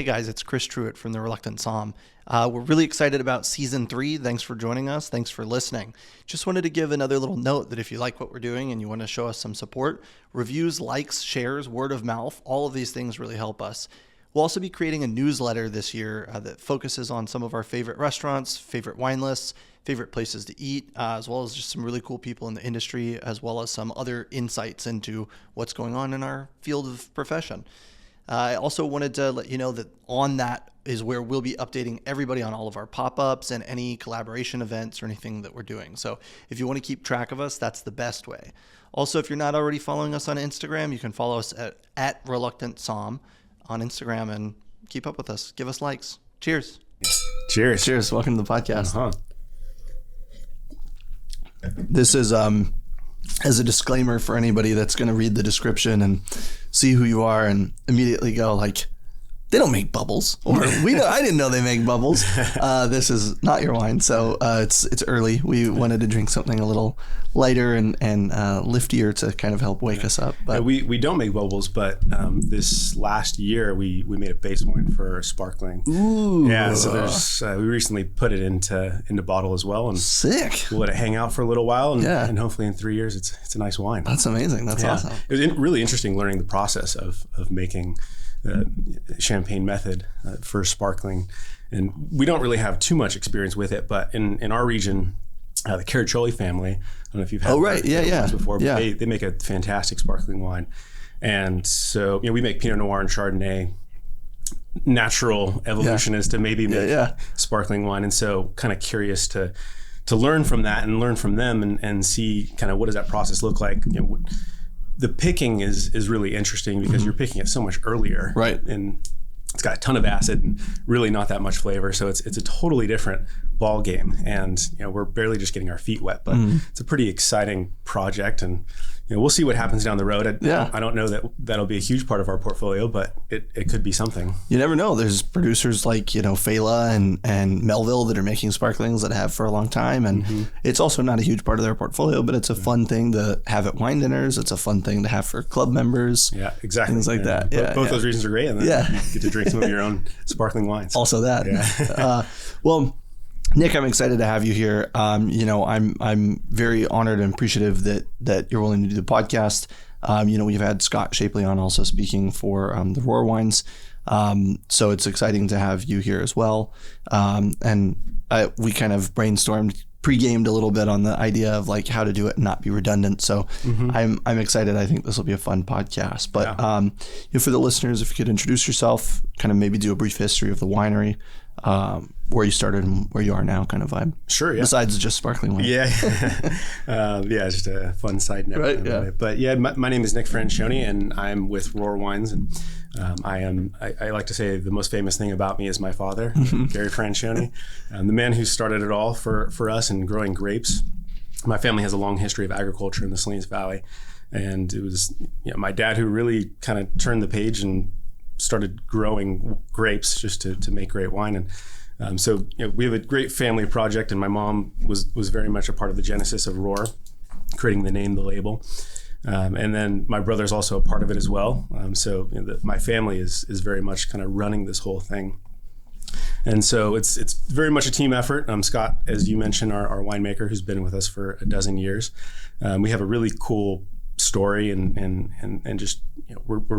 Hey guys, it's Chris Truitt from the Reluctant Somm. We're really excited about season 3. Thanks for joining us. Thanks for listening. Just wanted to give another little note that if you like what we're doing and you want to show us some support, reviews, likes, shares, word of mouth, all of these things really help us. We'll also be creating a newsletter this year that focuses on some of our favorite restaurants, favorite wine lists, favorite places to eat, as well as just some really cool people in the industry, as well as some other insights into what's going on in our field of profession. I also wanted to let you know that on that is where we'll be updating everybody on all of our pop-ups and any collaboration events or anything that we're doing. So if you want to keep track of us, that's the best way. Also, if you're not already following us on Instagram, you can follow us at Reluctant Somm on Instagram and keep up with us. Give us likes. Cheers. Cheers. Cheers. Welcome to the podcast. This is as a disclaimer for anybody that's going to read the description and see who you are and immediately go like, they don't make bubbles, or I didn't know they make bubbles. This is not your wine, so it's early. We wanted to drink something a little lighter and liftier to kind of help wake us up. But we don't make bubbles, but this last year we made a base wine for sparkling. Ooh, yeah. So there's we recently put it into bottle as well, and sick. We'll let it hang out for a little while, and hopefully in 3 years it's a nice wine. That's amazing. That's awesome. It was really interesting learning the process of making the champagne method for sparkling, and we don't really have too much experience with it, but in our region, the Franscioni family, I don't know if you've had before, but they make a fantastic sparkling wine. And so we make Pinot Noir and Chardonnay. Natural evolution is to maybe make sparkling wine, and so kind of curious to learn from that and learn from them and see kind of what does that process look like. The picking is really interesting because you're picking it so much earlier, right? And it's got a ton of acid and really not that much flavor, so it's a totally different ball game. And we're barely just getting our feet wet, but it's a pretty exciting project, and we'll see what happens down the road. I don't know that'll be a huge part of our portfolio, but it could be something. You never know. There's producers like Fela and Melville that are making sparklings that have for a long time, and it's also not a huge part of their portfolio, but it's a fun thing to have at wine dinners. It's a fun thing to have for club members. Yeah, exactly. Things like that. Both those reasons are great, and then you get to drink some of your own sparkling wines. Also that. Yeah. Well, Nick, I'm excited to have you here. I'm very honored and appreciative that you're willing to do the podcast. We've had Scott Shapley on also speaking for the Rhone wines. So it's exciting to have you here as well. And we kind of brainstormed, pre-gamed a little bit on the idea of like how to do it and not be redundant. So I'm excited. I think this will be a fun podcast. But for the listeners, if you could introduce yourself, kind of maybe do a brief history of the winery, where you started and where you are now, kind of vibe. Sure, yeah. Besides just sparkling wine. Yeah. Just a fun side note. Right, yeah. But my name is Nick Franscioni, and I'm with Rhone Wines, and I like to say the most famous thing about me is my father, Gary Franscioni, the man who started it all for us in growing grapes. My family has a long history of agriculture in the Salinas Valley, and it was my dad who really kind of turned the page and started growing grapes just to make great wine. And so we have a great family project, and my mom was very much a part of the genesis of Rhone, creating the name, the label. And then my brother's also a part of it as well. My family is very much kind of running this whole thing. And so it's very much a team effort. Scott, as you mentioned, our winemaker who's been with us for a dozen years. We have a really cool story and just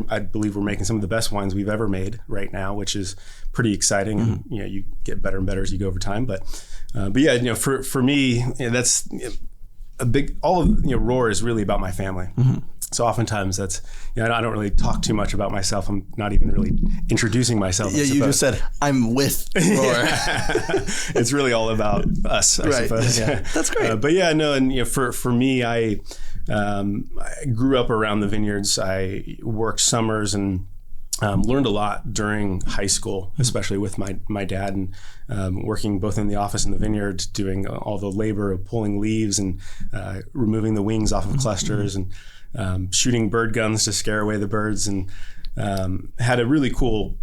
I believe we're making some of the best wines we've ever made right now, which is pretty exciting. And you get better and better as you go over time. But for me, that's a big. All of Rhone is really about my family. So oftentimes that's I don't really talk too much about myself. I'm not even really introducing myself. Yeah, you just said I'm with Rhone. It's really all about us, I suppose. Yeah. That's great. For me, I grew up around the vineyards. I worked summers and learned a lot during high school, especially with my dad, and working both in the office and the vineyard, doing all the labor of pulling leaves and removing the wings off of clusters and shooting bird guns to scare away the birds, and had a really cool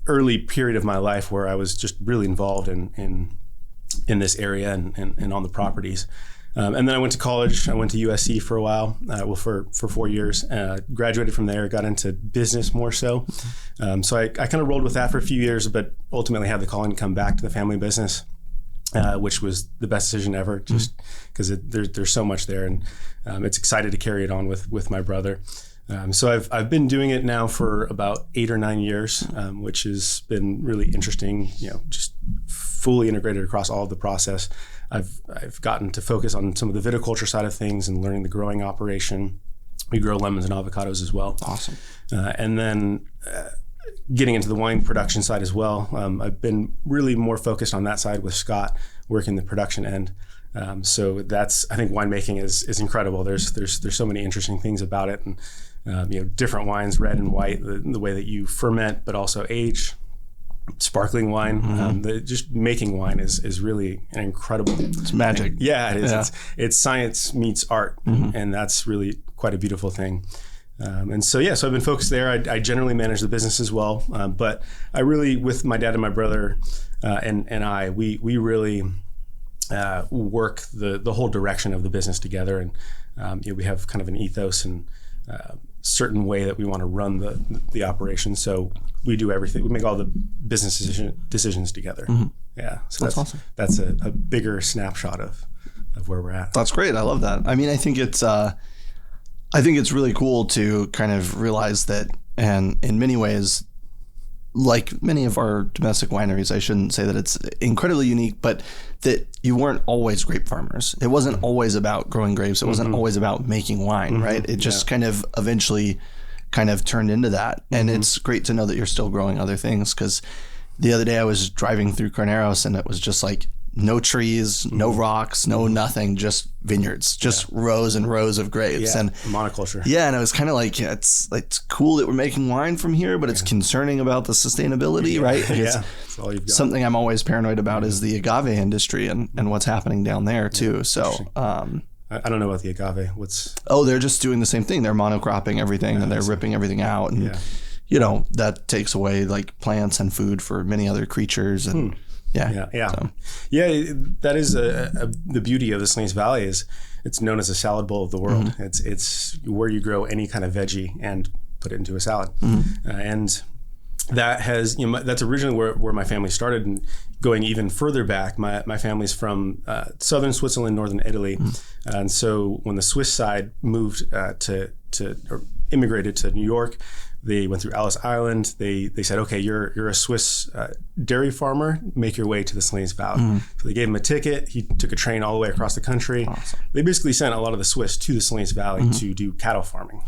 early period of my life where I was just really involved in this area and on the properties. And then I went to college. I went to USC for a while, for 4 years. Graduated from there, got into business more so. So I kind of rolled with that for a few years, but ultimately had the calling to come back to the family business, which was the best decision ever, just because there's so much there, and it's excited to carry it on with my brother. So I've been doing it now for about 8 or 9 years, which has been really interesting. Just fully integrated across all of the process. I've gotten to focus on some of the viticulture side of things and learning the growing operation. We grow lemons and avocados as well. Awesome. And then getting into the wine production side as well. I've been really more focused on that side with Scott, working the production end. So I think winemaking is incredible. There's so many interesting things about it, and different wines, red and white, the way that you ferment, but also age. Sparkling wine, just making wine is really an incredible. It's magic. It is. Yeah. It's science meets art, and that's really quite a beautiful thing. So I've been focused there. I generally manage the business as well, but I really, with my dad and my brother, and I, we really work the whole direction of the business together, and we have kind of an ethos and certain way that we want to run the operation. So we do everything. We make all the business decisions together. Yeah, so that's awesome. That's a bigger snapshot of where we're at. That's great. I love that. I mean, I think it's really cool to kind of realize that, and in many ways, like many of our domestic wineries, I shouldn't say that it's incredibly unique, but that you weren't always grape farmers. It wasn't always about growing grapes. It wasn't always about making wine, right? It just kind of eventually kind of turned into that. And it's great to know that you're still growing other things, because the other day I was driving through Carneros and it was just like no trees, no rocks, no nothing, just vineyards, just rows and rows of grapes. Yeah, and monoculture. Yeah, and it was kind of like, it's cool that we're making wine from here, but it's concerning about the sustainability, right? That's all you've got. Something I'm always paranoid about is the agave industry and what's happening down there too. So I don't know about the agave. they're just doing the same thing. They're monocropping everything and they're ripping everything out, and that takes away like plants and food for many other creatures. And Yeah. That is the beauty of the Salinas Valley is it's known as a salad bowl of the world. It's where you grow any kind of veggie and put it into a salad, and that has that's originally where my family started. And going even further back, my family's from southern Switzerland, northern Italy, and so when the Swiss side moved or immigrated to New York. They went through Ellis Island. They said, okay, you're a Swiss dairy farmer. Make your way to the Salinas Valley. So they gave him a ticket. He took a train all the way across the country. Awesome. They basically sent a lot of the Swiss to the Salinas Valley to do cattle farming.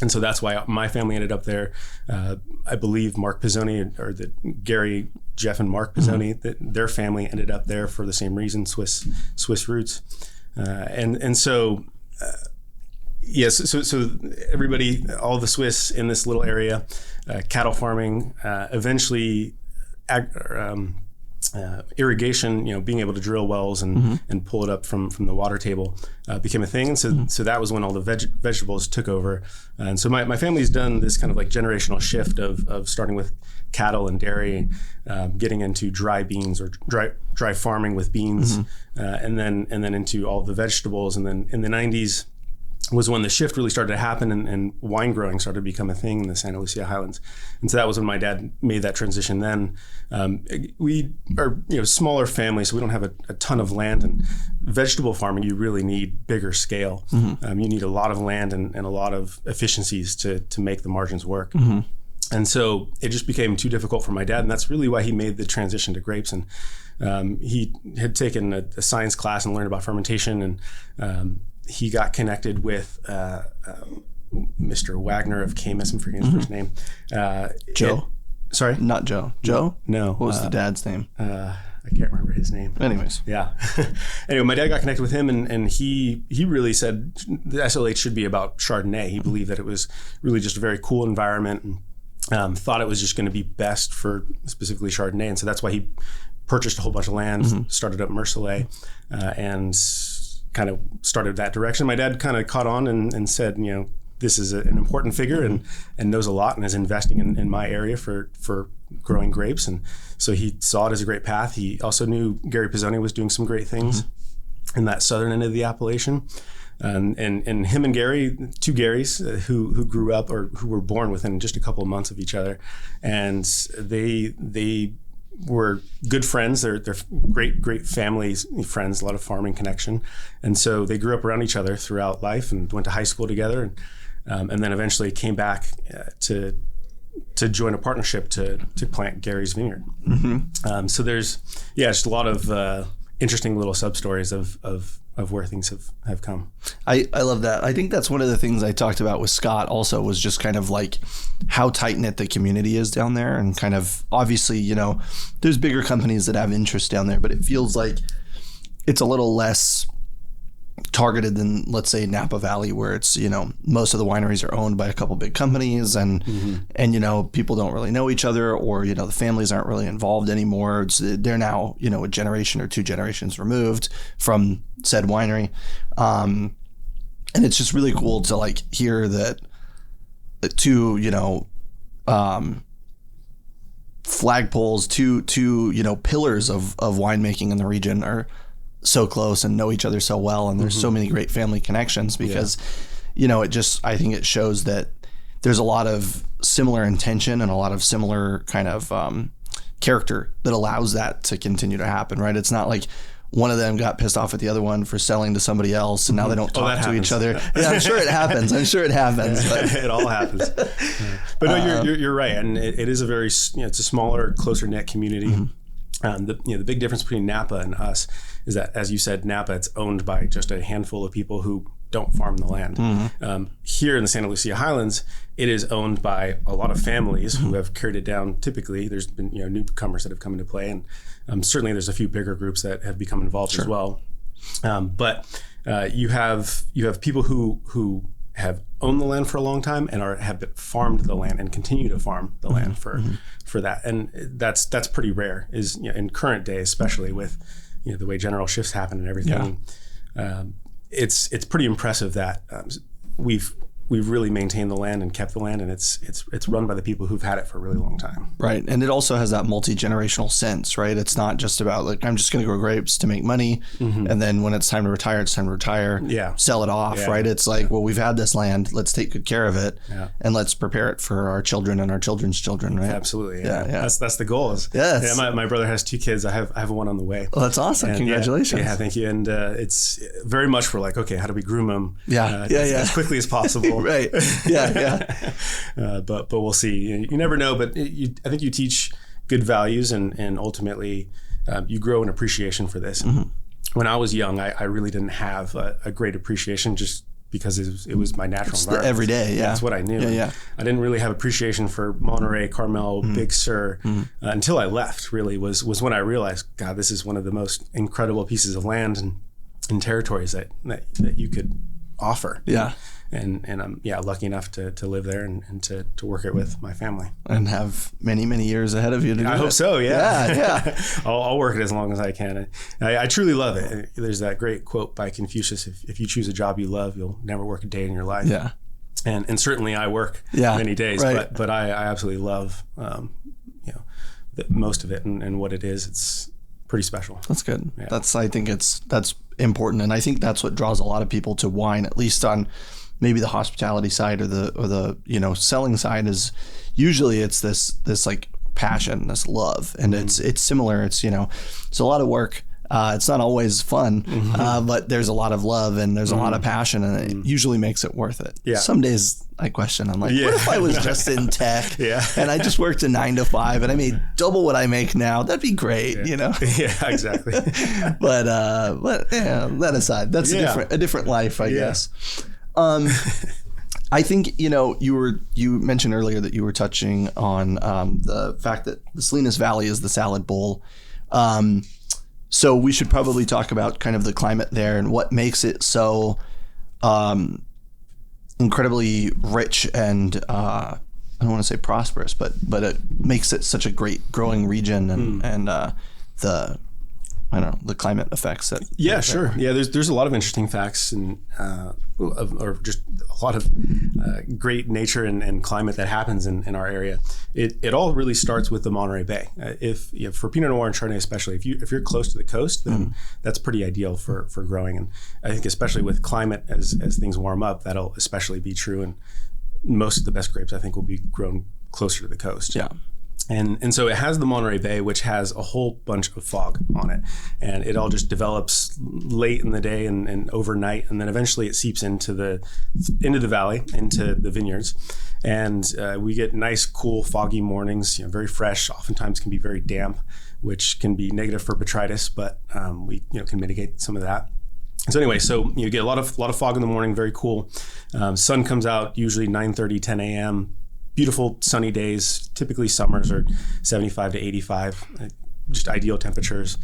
And so that's why my family ended up there. I believe Mark Pizzoni, or Gary, Jeff, and Mark Pizzoni, their family ended up there for the same reason, Swiss roots. So everybody, all the Swiss in this little area, cattle farming, eventually irrigation, being able to drill wells and pull it up from the water table became a thing. And so that was when all the vegetables took over. And so my family's done this kind of like generational shift of starting with cattle and dairy, getting into dry beans or dry farming with beans, and then into all the vegetables. And then in the 90s, was when the shift really started to happen and wine growing started to become a thing in the Santa Lucia Highlands. And so that was when my dad made that transition then. We are smaller family, so we don't have a ton of land, and vegetable farming, you really need bigger scale. You need a lot of land and a lot of efficiencies to make the margins work. And so it just became too difficult for my dad, and that's really why he made the transition to grapes. And he had taken a science class and learned about fermentation, and he got connected with Mr. Wagner of Camus. I'm forgetting his first name. Joe. Sorry? Not Joe. Joe? No. What was the dad's name? I can't remember his name. Anyways. Yeah. Anyway, my dad got connected with him, and he really said the SLH should be about Chardonnay. He believed that it was really just a very cool environment, and thought it was just going to be best for specifically Chardonnay. And so that's why he purchased a whole bunch of land, started up Mercelet, and kind of started that direction. My dad kind of caught on and said, this is an important figure and knows a lot and is investing in my area for growing grapes. And so he saw it as a great path. He also knew Gary Pizzoni was doing some great things. in that southern end of the appellation. And him and Gary, two Garys who grew up or who were born within just a couple of months of each other, and they were good friends. They're great families, friends, a lot of farming connection, and so they grew up around each other throughout life and went to high school together, and then eventually came back to join a partnership to plant Gary's vineyard. So there's just a lot of interesting little sub stories of where things have come. I love that. I think that's one of the things I talked about with Scott also, was just kind of like how tight knit the community is down there, and kind of obviously, there's bigger companies that have interest down there, but it feels like it's a little less targeted than, let's say, Napa Valley, where it's, most of the wineries are owned by a couple big companies, and people don't really know each other, or the families aren't really involved anymore. They're now a generation or two generations removed from said winery, and it's just really cool to like hear that the two flagpoles, two pillars of winemaking in the region are so close and know each other so well, and there's so many great family connections, because I think it shows that there's a lot of similar intention and a lot of similar kind of character that allows that to continue to happen, right? It's not like one of them got pissed off at the other one for selling to somebody else, and now they don't talk to each other. Yeah, I'm sure it happens. But it all happens. But no, you're right, and it is a very it's a smaller, closer knit community. The big difference between Napa and us is that, as you said, Napa, it's owned by just a handful of people who don't farm the land. Here in the Santa Lucia Highlands, it is owned by a lot of families who have carried it down. Typically, there's been newcomers that have come into play, and certainly there's a few bigger groups that have become involved as well. But you have people who have owned the land for a long time and have farmed the land and continue to farm the land for that, and that's pretty rare. Is in current day, especially with the way general shifts happen and everything. It's pretty impressive that we've really maintained the land and kept the land, and it's run by the people who've had it for a really long time. Right, and it also has that multi-generational sense, right? It's not just about like, I'm just going to grow grapes to make money, and then when it's time to retire, it's time to retire. Sell it off, right? It's like, well, we've had this land, let's take good care of it, and let's prepare it for our children and our children's children, right? Absolutely, That's the goal. My brother has 2 kids. I have one on the way. Well, that's awesome. And congratulations. Thank you. And it's very much we're like, okay, how do we groom them? As quickly as possible. Right. But we'll see. You never know. But I think you teach good values, and ultimately you grow an appreciation for this. When I was young, I really didn't have a great appreciation, just because it was my natural environment. Every day, That's what I knew. I didn't really have appreciation for Monterey, Carmel, Big Sur until I left. Really was when I realized, God, this is one of the most incredible pieces of land and territories that you could offer. And I'm lucky enough to live there and to work it with my family and have many years ahead of you to do I hope so. I'll work it as long as I can. I truly love it. There's that great quote by Confucius: if you choose a job you love, you'll never work a day in your life. And certainly I work many days, but I absolutely love most of it, and what it is. It's pretty special. That's good. I think that's important, and I think that's what draws a lot of people to wine, at least on maybe the hospitality side or the selling side. Is usually it's this like passion, this love, and it's similar. It's it's a lot of work. It's not always fun, but there's a lot of love and there's a lot of passion, and it usually makes it worth it. Some days I question, I'm like, what if I was just in tech and I just worked a 9 to 5 and I made double what I make now? That'd be great, Exactly. But that aside, that's a different life, I guess. I think you mentioned earlier that you were touching on the fact that the Salinas Valley is the salad bowl. So we should probably talk about kind of the climate there and what makes it so incredibly rich and I don't want to say prosperous, but it makes it such a great growing region, and the I don't know, the climate effects that. Yeah, sure. Yeah, there's a lot of interesting facts and or just a lot of great nature and climate that happens in our area. It all really starts with the Monterey Bay. If for Pinot Noir and Chardonnay especially, if you're close to the coast, then that's pretty ideal for growing. And I think especially with climate, as things warm up, that'll especially be true. And most of the best grapes, I think, will be grown closer to the coast. Yeah. And so it has the Monterey Bay, which has a whole bunch of fog on it. And it all just develops late in the day and overnight. And then eventually it seeps into the valley, into the vineyards. And we get nice, cool, foggy mornings, very fresh, oftentimes can be very damp, which can be negative for botrytis, but we can mitigate some of that. So anyway, so you get a lot of fog in the morning, very cool. Sun comes out usually 9:30, 10 a.m., beautiful sunny days. Typically summers are 75 to 85, just ideal temperatures.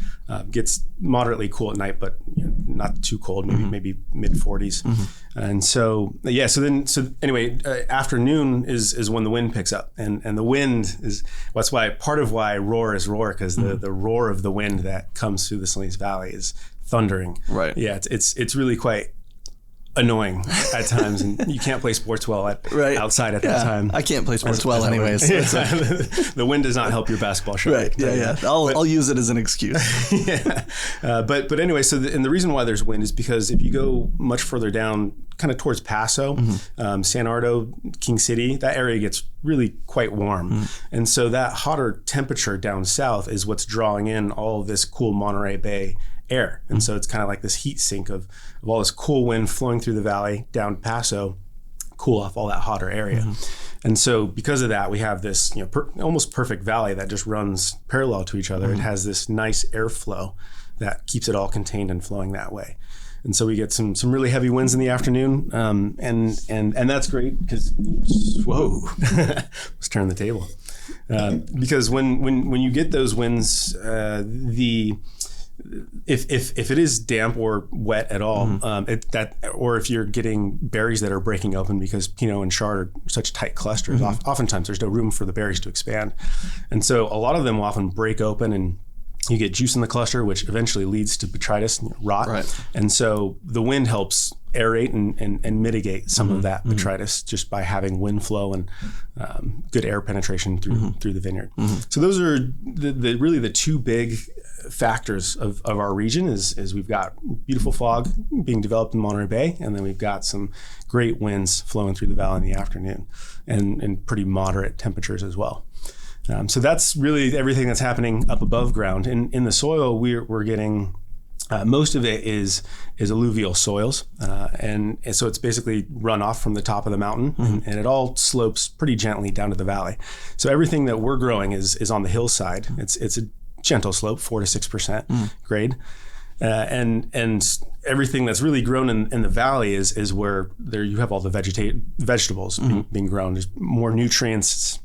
Gets moderately cool at night, but not too cold, maybe mid 40s. And so anyway, afternoon is when the wind picks up, and the wind is that's why part of why roar is roar, because the roar of the wind that comes through the Salinas Valley is thundering. Right. Yeah, it's really quite annoying at times, and you can't play sports well outside at that time. I can't play sports well anyways. So the wind does not help your basketball shot. Right. Yeah. I'll use it as an excuse. Yeah. But anyway, so the reason why there's wind is because if you go much further down, kind of towards Paso, San Ardo, King City, that area gets really quite warm. And so that hotter temperature down south is what's drawing in all of this cool Monterey Bay air. And so it's kind of like this heat sink of all this cool wind flowing through the valley down Paso, cool off all that hotter area. And so because of that, we have this almost perfect valley that just runs parallel to each other. It has this nice airflow that keeps it all contained and flowing that way. And so we get some really heavy winds in the afternoon, and that's great because whoa, let's turn the table, because when you get those winds, if it is damp or wet at all, or if you're getting berries that are breaking open because Pinot and Chard are such tight clusters, oftentimes there's no room for the berries to expand, and so a lot of them will often break open and you get juice in the cluster, which eventually leads to botrytis and rot. Right. And so the wind helps aerate and mitigate some of that botrytis just by having wind flow and good air penetration through the vineyard. So those are really the two big factors of our region is we've got beautiful fog being developed in Monterey Bay, and then we've got some great winds flowing through the valley in the afternoon and pretty moderate temperatures as well. So that's really everything that's happening up above ground. In the soil, we're getting most of it is alluvial soils, and so it's basically runoff from the top of the mountain, and it all slopes pretty gently down to the valley. So everything that we're growing is on the hillside. It's a gentle slope, 4 to 6% grade, and everything that's really grown in the valley is where there you have all the vegetables being grown. There's more nutrients,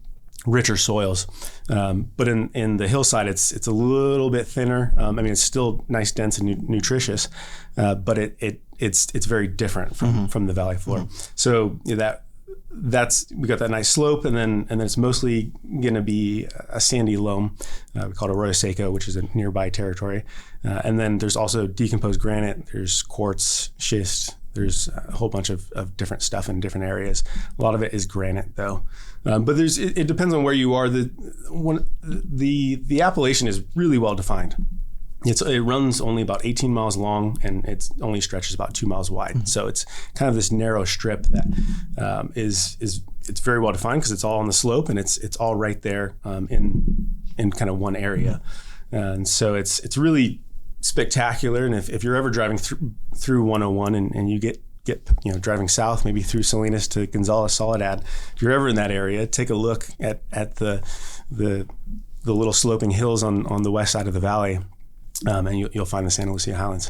richer soils, but in the hillside it's a little bit thinner. I mean, it's still nice, dense, and nutritious, but it's very different from the valley floor. So that's we got that nice slope, and then it's mostly going to be a sandy loam. We call it Arroyo Seco, which is a nearby territory, and then there's also decomposed granite. There's quartz, schist. There's a whole bunch of different stuff in different areas. A lot of it is granite, though. But it depends on where you are. The appellation is really well defined. It runs only about 18 miles long, and it only stretches about 2 miles wide. So it's kind of this narrow strip that it's very well defined because it's all on the slope, and it's all right there in kind of one area. And so it's really spectacular. And if you're ever driving through 101 and you get driving south, maybe through Salinas to Gonzales Soledad, if you're ever in that area, take a look at the little sloping hills on the west side of the valley, and you'll find the Santa Lucia Highlands.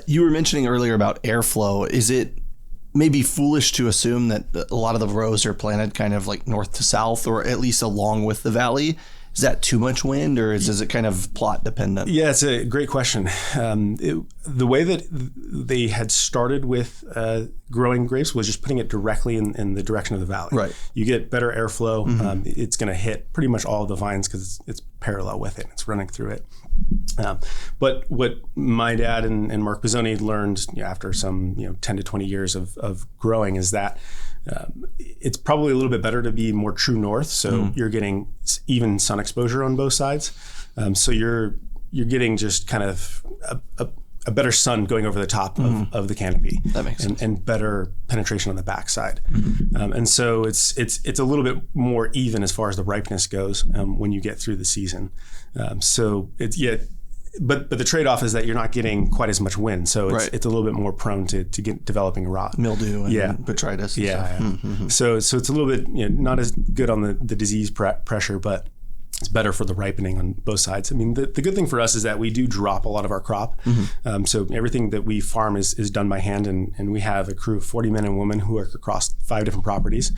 You were mentioning earlier about airflow. Is it maybe foolish to assume that a lot of the rows are planted kind of like north to south, or at least along with the valley? Is that too much wind, or is it kind of plot dependent? Yeah, it's a great question. The way that they had started with growing grapes was just putting it directly in the direction of the valley. Right. You get better airflow. It's going to hit pretty much all of the vines because it's parallel with it. It's running through it. But what my dad and Mark Pizzoni learned after some 10 to 20 years of growing is that it's probably a little bit better to be more true north. So you're getting even sun exposure on both sides. So you're getting just kind of a better sun going over the top of the canopy. That makes sense. And better penetration on the backside. And so it's a little bit more even as far as the ripeness goes when you get through the season. So but the trade-off is that you're not getting quite as much wind, so it's a little bit more prone to get developing rot, mildew, and botrytis. So it's a little bit not as good on the disease pressure, but it's better for the ripening on both sides. I mean, the good thing for us is that we do drop a lot of our crop. So everything that we farm is done by hand, and we have a crew of 40 men and women who work across 5 different properties.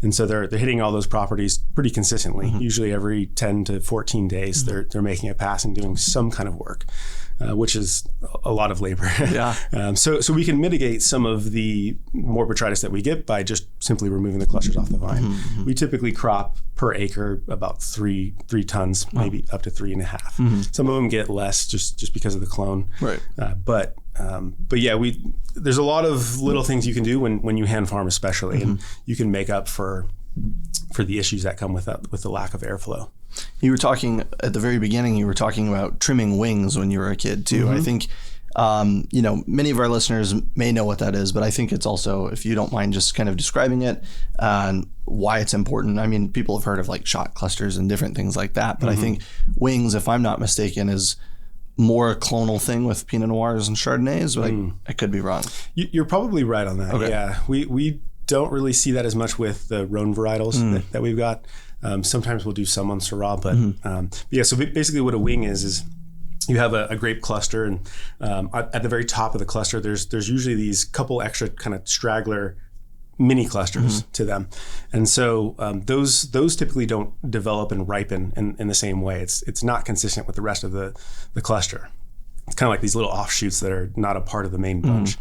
And so they're hitting all those properties pretty consistently. Usually every 10 to 14 days, they're making a pass and doing some kind of work. Which is a lot of labor. So we can mitigate some of the more botrytis that we get by just simply removing the clusters off the vine. We typically crop per acre about 3 tons, maybe up to 3.5. Some of them get less just because of the clone. Right. But yeah, there's a lot of little things you can do when you hand farm, especially, and you can make up for the issues that come with the lack of airflow. You were talking at the very beginning, you were talking about trimming wings when you were a kid too. I think, many of our listeners may know what that is, but I think it's also, if you don't mind just kind of describing it and why it's important. I mean, people have heard of like shot clusters and different things like that, but I think wings, if I'm not mistaken, is more a clonal thing with Pinot Noirs and Chardonnays, but I could be wrong. You're probably right on that. Okay. Yeah. We don't really see that as much with the Rhone varietals that we've got. Sometimes we'll do some on Syrah, but yeah. So basically, what a wing is you have a grape cluster, and at the very top of the cluster, there's usually these couple extra kind of straggler mini clusters to them, and so those typically don't develop and ripen in the same way. It's not consistent with the rest of the cluster. It's kind of like these little offshoots that are not a part of the main bunch.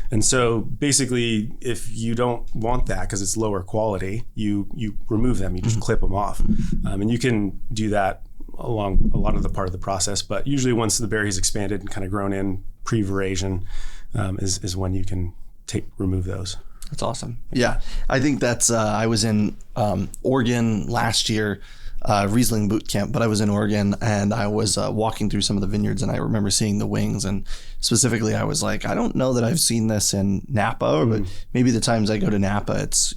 And so basically, if you don't want that because it's lower quality, you remove them, you just clip them off. And you can do that along a lot of the part of the process, but usually once the berry's expanded and kind of grown in pre-veraison is when you can remove those. That's awesome. Yeah, I think that's, I was in Oregon last year, Riesling boot camp, but I was in Oregon and I was walking through some of the vineyards and I remember seeing the wings, and specifically I was like, I don't know that I've seen this in Napa, but maybe the times I go to Napa, it's,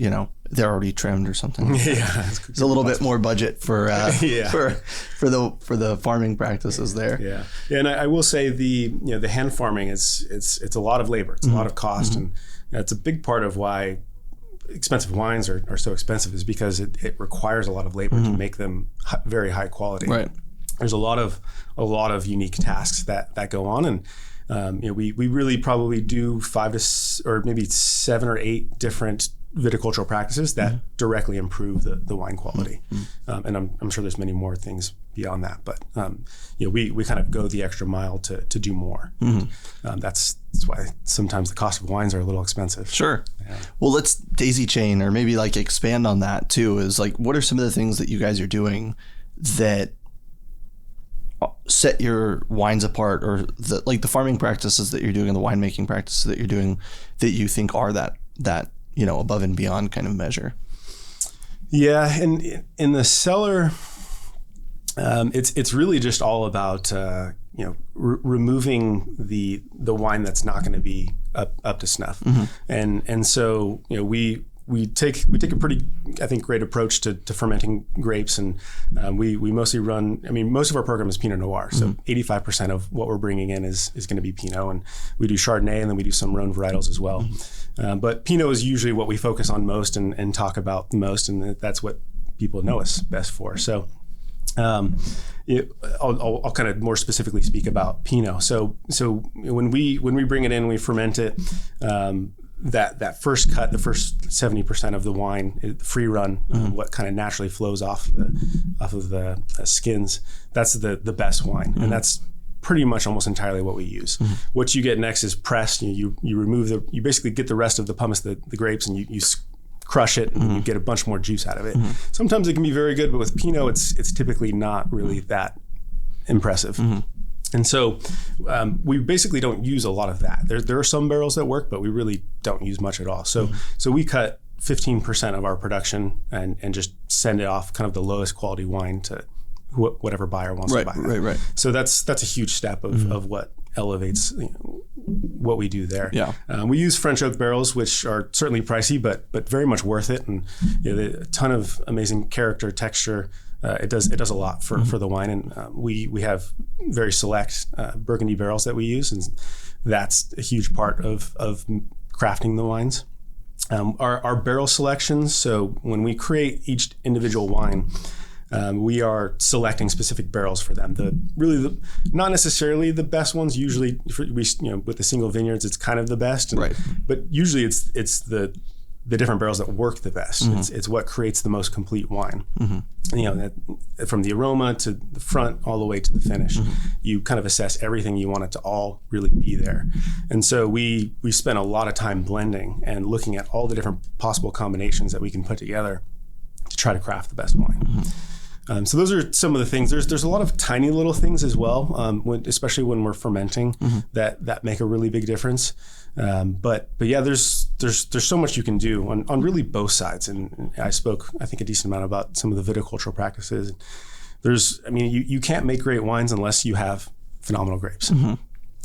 they're already trimmed or something. It's a little bit more budget for the farming practices there. Yeah, and I will say the hand farming it's a lot of labor, it's a lot of cost, and it's a big part of why expensive wines are so expensive, is because it requires a lot of labor to make them very high quality. Right. There's a lot of unique tasks that go on, and we really probably do 5 to or maybe 7 or 8 different viticultural practices that directly improve the wine quality. And I'm sure there's many more things beyond that, but we kind of go the extra mile to do more. That's why sometimes the cost of wines are a little expensive. Sure. Yeah. Well, let's daisy chain or maybe like expand on that too, is like, what are some of the things that you guys are doing that set your wines apart, or the farming practices that you're doing and the winemaking practices that you're doing that you think are that above and beyond kind of measure? Yeah, and in the cellar, it's really just all about removing the wine that's not going to be up to snuff, and so we take a pretty, I think, great approach to fermenting grapes, and we mostly run. I mean, most of our program is Pinot Noir, so 85% of what we're bringing in is going to be Pinot, and we do Chardonnay, and then we do some Rhone varietals as well. But Pinot is usually what we focus on most and talk about the most, and that's what people know us best for. So I'll kind of more specifically speak about Pinot. So when we bring it in, we ferment it. That first cut, the first 70% of the wine, the free run, what kind of naturally flows off of the skins, that's the best wine, and that's pretty much almost entirely what we use. What you get next is pressed. You remove you basically get the rest of the pumice, the grapes, and you crush it, and you get a bunch more juice out of it. Sometimes it can be very good, but with Pinot, it's typically not really that impressive. And so we basically don't use a lot of that. There are some barrels that work, but we really don't use much at all. So we cut 15% of our production and just send it off kind of the lowest quality wine to whatever buyer wants to buy that. Right. So that's a huge step of what elevates what we do there. Yeah. We use French oak barrels, which are certainly pricey, but very much worth it. And a ton of amazing character, texture. It does a lot for the wine. And we have very select Burgundy barrels that we use. And that's a huge part of crafting the wines. Our barrel selections, so when we create each individual wine, we are selecting specific barrels for them. Not necessarily the best ones. Usually, with the single vineyards, it's kind of the best. Right. But usually, it's the different barrels that work the best. It's what creates the most complete wine. From the aroma to the front all the way to the finish, you kind of assess everything you want it to all really be there. And so we spend a lot of time blending and looking at all the different possible combinations that we can put together to try to craft the best wine. So those are some of the things. There's a lot of tiny little things as well, especially when we're fermenting, that make a really big difference. But yeah, there's so much you can do on really both sides. And I spoke, I think, a decent amount about some of the viticultural practices. You can't make great wines unless you have phenomenal grapes.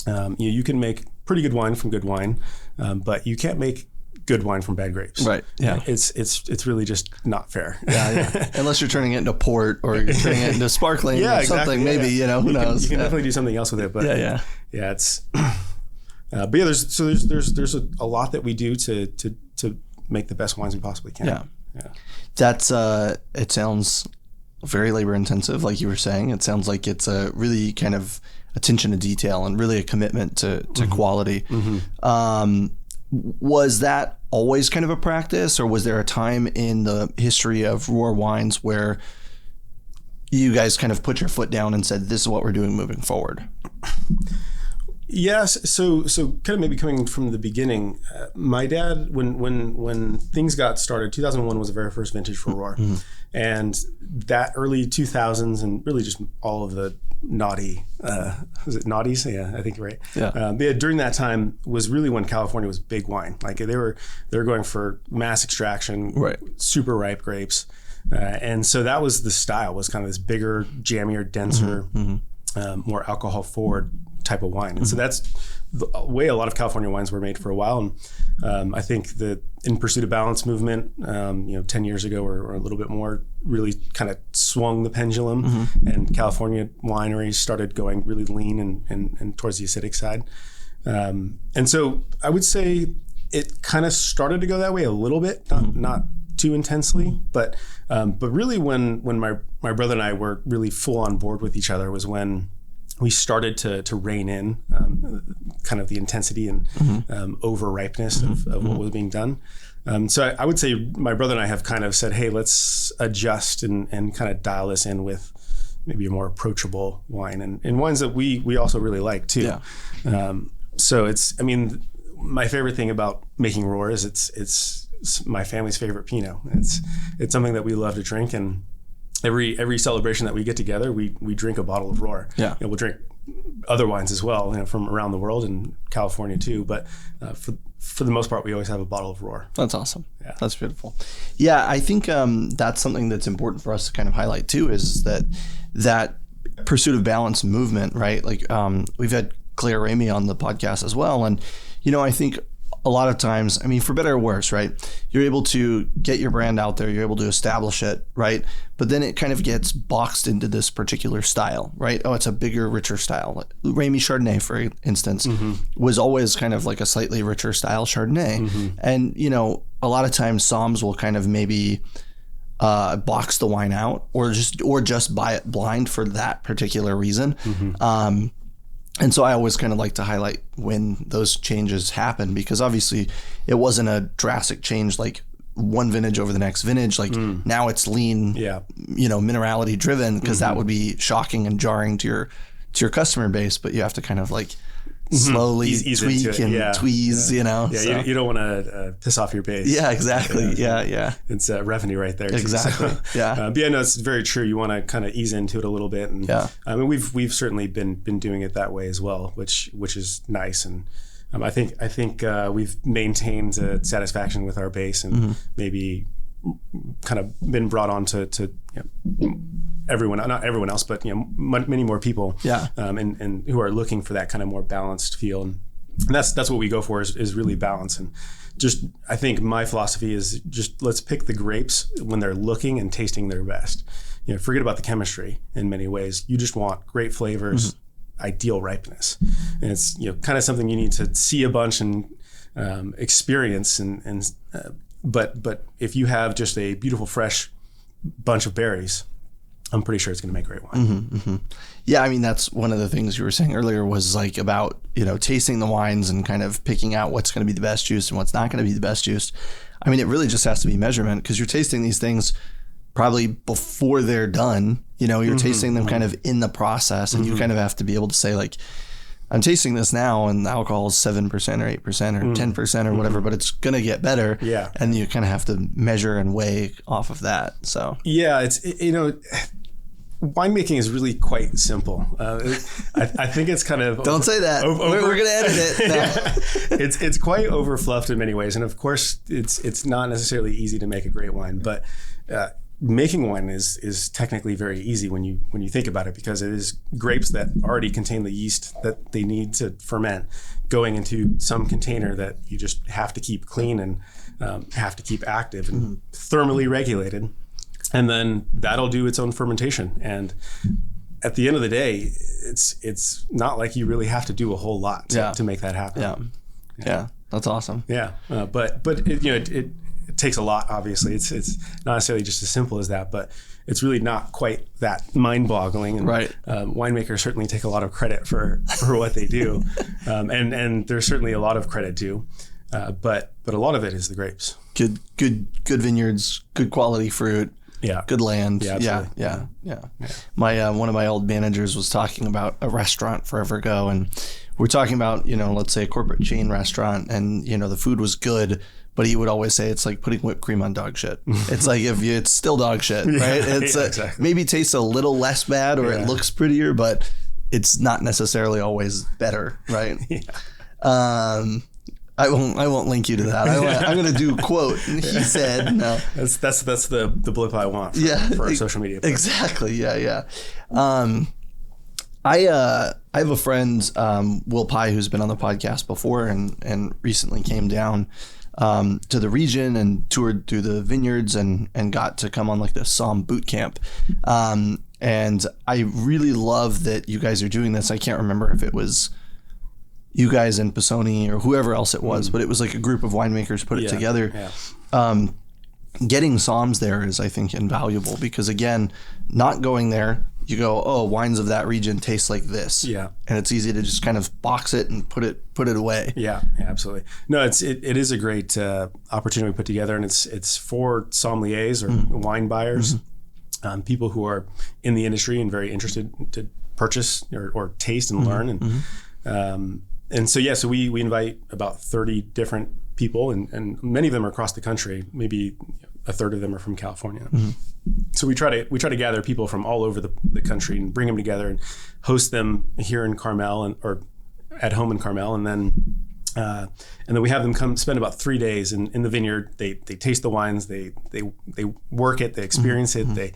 You can make pretty good wine from good wine, but you can't make good wine from bad grapes. Right. Yeah. It's really just not fair. Yeah. Unless you're turning it into port or you're turning it into sparkling or something, maybe, who knows. You can definitely do something else with it, but yeah, it's but yeah, there's a lot that we do to make the best wines we possibly can. Yeah. That's it sounds very labor intensive, like you were saying. It sounds like it's a really kind of attention to detail and really a commitment to quality. Was that always kind of a practice, or was there a time in the history of Roar Wines where you guys kind of put your foot down and said, this is what we're doing moving forward? Yes. So kind of maybe coming from the beginning, my dad, when things got started, 2001 was the very first vintage for Roar. And that early 2000s and really just all of the naughty, was it naughties? Yeah, I think you're right. Yeah. During that time was really when California was big wine. Like they were going for mass extraction, right, super ripe grapes. And so that was the style, was kind of this bigger, jammier, denser, more alcohol forward type of wine. And so that's the way a lot of California wines were made for a while. And I think the In Pursuit of Balance movement, 10 years ago or a little bit more, really kind of swung the pendulum, and California wineries started going really lean and towards the acidic side. And so I would say it kind of started to go that way a little bit, not too intensely, but really when my brother and I were really full on board with each other was when we started to rein in kind of the intensity and over ripeness of what was being done. So I would say my brother and I have kind of said, hey, let's adjust and kind of dial this in with maybe a more approachable wine and wines that we also really like too. Yeah. So my favorite thing about making Roar is it's my family's favorite Pinot. It's something that we love to drink, and every celebration that we get together, we drink a bottle of Roar. Yeah. We'll drink other wines as well, from around the world and California too. But for the most part, we always have a bottle of Roar. That's awesome. Yeah. That's beautiful. Yeah, I think that's something that's important for us to kind of highlight too, is that pursuit of balance movement, right? Like we've had Claire Ramey on the podcast as well. And, I think a lot of times, for better or worse, right? You're able to get your brand out there, you're able to establish it, right? But then it kind of gets boxed into this particular style, right? Oh, it's a bigger, richer style. Ramey Chardonnay, for instance, was always kind of like a slightly richer style Chardonnay. And, a lot of times Somms will kind of maybe box the wine out or just buy it blind for that particular reason. And so I always kind of like to highlight when those changes happen, because obviously it wasn't a drastic change like one vintage over the next vintage. Like now it's lean, minerality driven, because that would be shocking and jarring to your customer base, but you have to kind of like slowly Ease tweak and tweeze, you know. Yeah, so. you don't want to piss off your base. Yeah, exactly. Yeah. It's revenue right there. Exactly. So, yeah. But yeah, no, it's very true. You want to kind of ease into it a little bit, and I mean, we've certainly been doing it that way as well, which is nice. And I think we've maintained satisfaction with our base, and maybe kind of been brought on to everyone, not everyone else, but many more people, and who are looking for that kind of more balanced feel, and that's what we go for is really balance. And just, I think my philosophy is just let's pick the grapes when they're looking and tasting their best. Forget about the chemistry in many ways. You just want great flavors, ideal ripeness, and it's kind of something you need to see a bunch and experience. But if you have just a beautiful fresh bunch of berries, I'm pretty sure it's going to make great wine. Yeah, I mean, that's one of the things you were saying earlier was like about, tasting the wines and kind of picking out what's going to be the best juice and what's not going to be the best juice. I mean, it really just has to be measurement, because you're tasting these things probably before they're done. You're tasting them kind of in the process, and you kind of have to be able to say like, I'm tasting this now and the alcohol is 7% or 8% or 10% or whatever, but it's going to get better. Yeah. And you kind of have to measure and weigh off of that. So, yeah, winemaking is really quite simple. I think it's kind of... Don't say that. We're going to edit it. No. Yeah. It's quite overfluffed in many ways. And of course, it's not necessarily easy to make a great wine, but making wine is technically very easy when you think about it, because it is grapes that already contain the yeast that they need to ferment going into some container that you just have to keep clean and have to keep active and thermally regulated. And then that'll do its own fermentation. And at the end of the day, it's not like you really have to do a whole lot to make that happen. Yeah. That's awesome. Yeah. But it takes a lot, obviously. It's not necessarily just as simple as that, but it's really not quite that mind-boggling. And, right. Winemakers certainly take a lot of credit for what they do. And there's certainly a lot of credit due. But a lot of it is the grapes. Good vineyards, good quality fruit. Yeah. Good land. Yeah. My one of my old managers was talking about a restaurant forever ago, and we're talking about, let's say a corporate chain restaurant, and the food was good, but he would always say it's like putting whipped cream on dog shit. It's like it's still dog shit, right? It's exactly. Maybe tastes a little less bad, or it looks prettier, but it's not necessarily always better, right? I won't link you to that. I'm going to do quote. He said, no. That's the blip I want for our social media. Exactly. Yeah. I have a friend, Will Pye, who's been on the podcast before and recently came down to the region and toured through the vineyards and got to come on like the Somm boot camp. And I really love that you guys are doing this. I can't remember if it was you guys and Pisoni or whoever else it was, but it was like a group of winemakers put it together. Yeah. Getting Somms there is, I think, invaluable, because again, not going there, you go, oh, wines of that region taste like this. Yeah. And it's easy to just kind of box it and put it away. Yeah, absolutely. No, it is a great opportunity we put together, and it's for sommeliers or wine buyers, people who are in the industry and very interested to purchase or taste and learn. And so we invite about 30 different people, and many of them are across the country. Maybe a third of them are from California. So we try to gather people from all over the country and bring them together and host them here in Carmel or at home in Carmel, and then we have them come spend about 3 days in the vineyard. They taste the wines, they work it, they experience it, they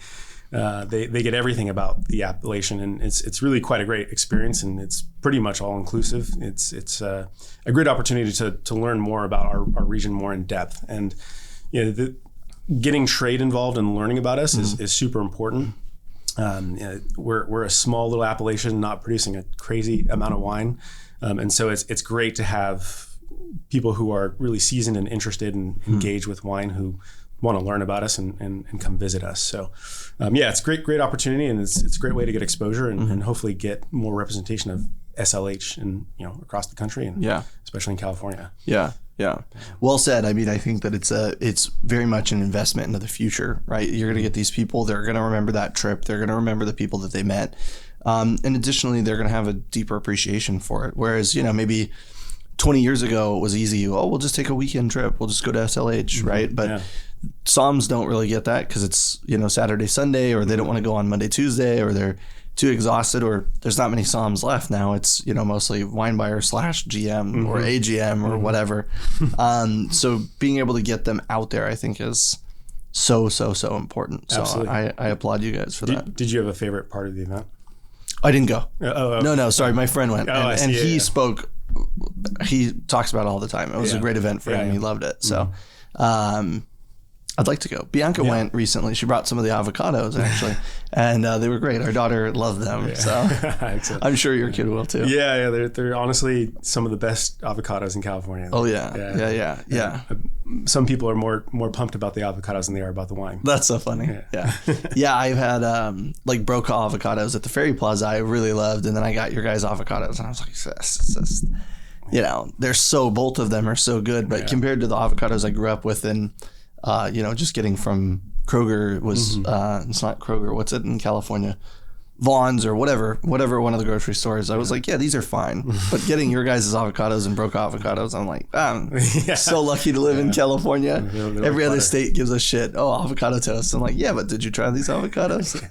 get everything about the appellation, and it's really quite a great experience, and it's pretty much all inclusive. It's a great opportunity to learn more about our region more in depth, and getting trade involved and learning about us is super important. We're a small little appellation, not producing a crazy amount of wine, and so it's great to have people who are really seasoned and interested and engaged with wine who want to learn about us and come visit us. So it's a great opportunity, and it's a great way to get exposure and hopefully get more representation of SLH and across the country, and especially in California. Yeah. Well said. I mean, I think that it's very much an investment into the future, right? You're going to get these people, they're going to remember that trip, they're going to remember the people that they met. And additionally, they're going to have a deeper appreciation for it. Whereas, maybe 20 years ago it was easy. Oh, we'll just take a weekend trip. We'll just go to SLH, right? But Somms don't really get that because it's, Saturday, Sunday, or they don't want to go on Monday, Tuesday, or they're too exhausted, or there's not many Somms left now. It's, mostly wine buyer / GM or AGM or whatever. So being able to get them out there, I think is so important. So I applaud you guys for that. Did you have a favorite part of the event? I didn't go. Okay. No, sorry. My friend went and he spoke. He talks about it all the time. It was a great event for him. Yeah. He loved it. So, I'd like to go. Bianca went recently. She brought some of the avocados actually, and they were great. Our daughter loved them. Yeah. So I'm sure your kid will too. Yeah. They're honestly some of the best avocados in California. Oh yeah. Some people are more pumped about the avocados than they are about the wine. That's so funny. Yeah. I've had like Broca avocados at the Ferry Plaza. I really loved, and then I got your guys' avocados, and I was like, this, both of them are so good, but compared to the avocados I grew up with, and just getting from Kroger was it's not Kroger. What's it in California? Vaughn's or whatever one of the grocery stores. I was like, these are fine. But getting your guys' avocados and Broca avocados, I'm like, I'm so lucky to live in California. Every other state gives a shit. Oh, avocado toast. I'm like, but did you try these avocados?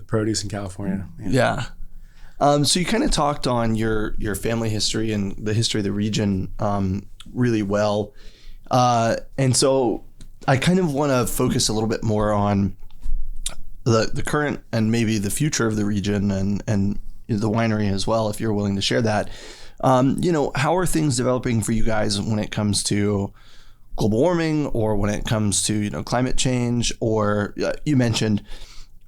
Produce in California. Yeah. So you kind of talked on your family history and the history of the region really well. And so I kind of want to focus a little bit more on the current and maybe the future of the region and the winery as well, if you're willing to share that. How are things developing for you guys when it comes to global warming, or when it comes to, climate change, or you mentioned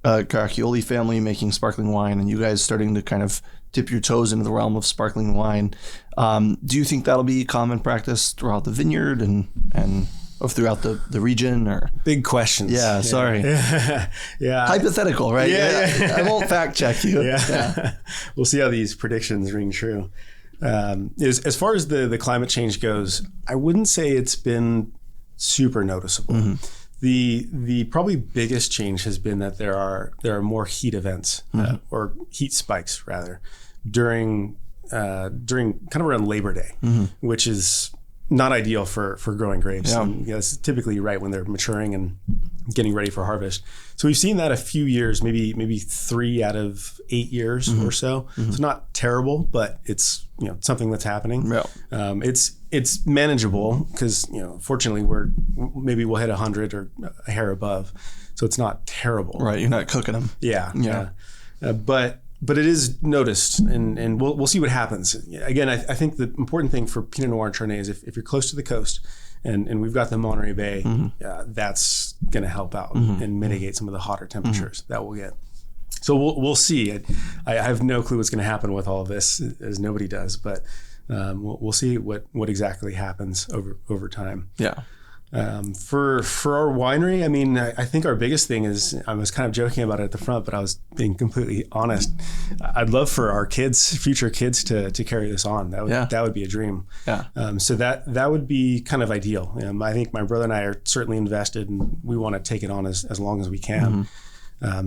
Caraccioli family making sparkling wine, and you guys starting to kind of dip your toes into the realm of sparkling wine. Do you think that'll be common practice throughout the vineyard and throughout the region, or big questions? Yeah, sorry. Yeah. Hypothetical, right? Yeah. I won't fact check you. Yeah. We'll see how these predictions ring true. As far as the climate change goes, I wouldn't say it's been super noticeable. The probably biggest change has been that there are more heat events or heat spikes rather during kind of around Labor Day, which is not ideal for growing grapes. Yeah. And, it's typically right when they're maturing and getting ready for harvest. So we've seen that a few years, maybe 3 out of 8 years or so. It's not terrible, but it's something that's happening. Yeah. It's manageable because fortunately we'll hit 100 or a hair above, so it's not terrible. Right, you're not cooking them. Yeah. But it is noticed, and we'll see what happens. Again, I think the important thing for Pinot Noir and Chardonnay is if you're close to the coast, and we've got the Monterey Bay, that's going to help out and mitigate some of the hotter temperatures that we'll get. So we'll see. I have no clue what's going to happen with all of this, as nobody does, but we'll see what exactly happens over time. Yeah. For our winery, I mean, I think our biggest thing is, I was kind of joking about it at the front, but I was being completely honest. I'd love for our future kids to carry this on. That would be a dream. Yeah. So that would be kind of ideal. I think my brother and I are certainly invested, and we want to take it on as long as we can.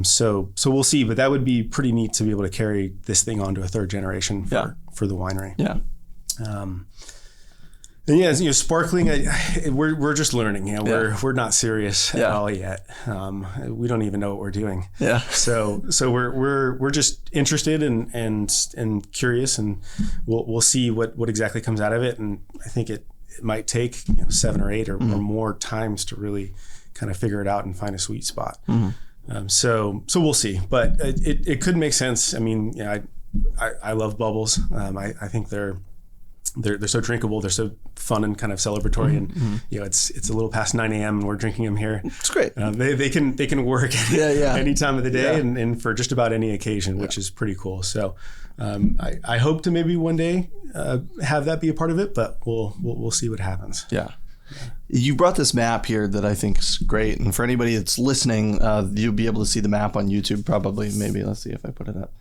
So we'll see, but that would be pretty neat to be able to carry this thing on to a third generation for the winery. Yeah. And sparkling, we're just learning. We're not serious at all yet. We don't even know what we're doing. Yeah. So we're just interested and curious, and we'll see what exactly comes out of it. And I think it might take 7 or 8 or more times to really kind of figure it out and find a sweet spot. So we'll see, but it could make sense. I mean, I love bubbles. I think they're so drinkable. They're so fun and kind of celebratory, and it's a little past 9 a.m. and we're drinking them here. It's great. They can work any time of the day and for just about any occasion, which is pretty cool. So I hope to maybe one day have that be a part of it, but we'll see what happens. Yeah. You brought this map here that I think is great, and for anybody that's listening, you'll be able to see the map on YouTube probably. Maybe let's see if I put it up.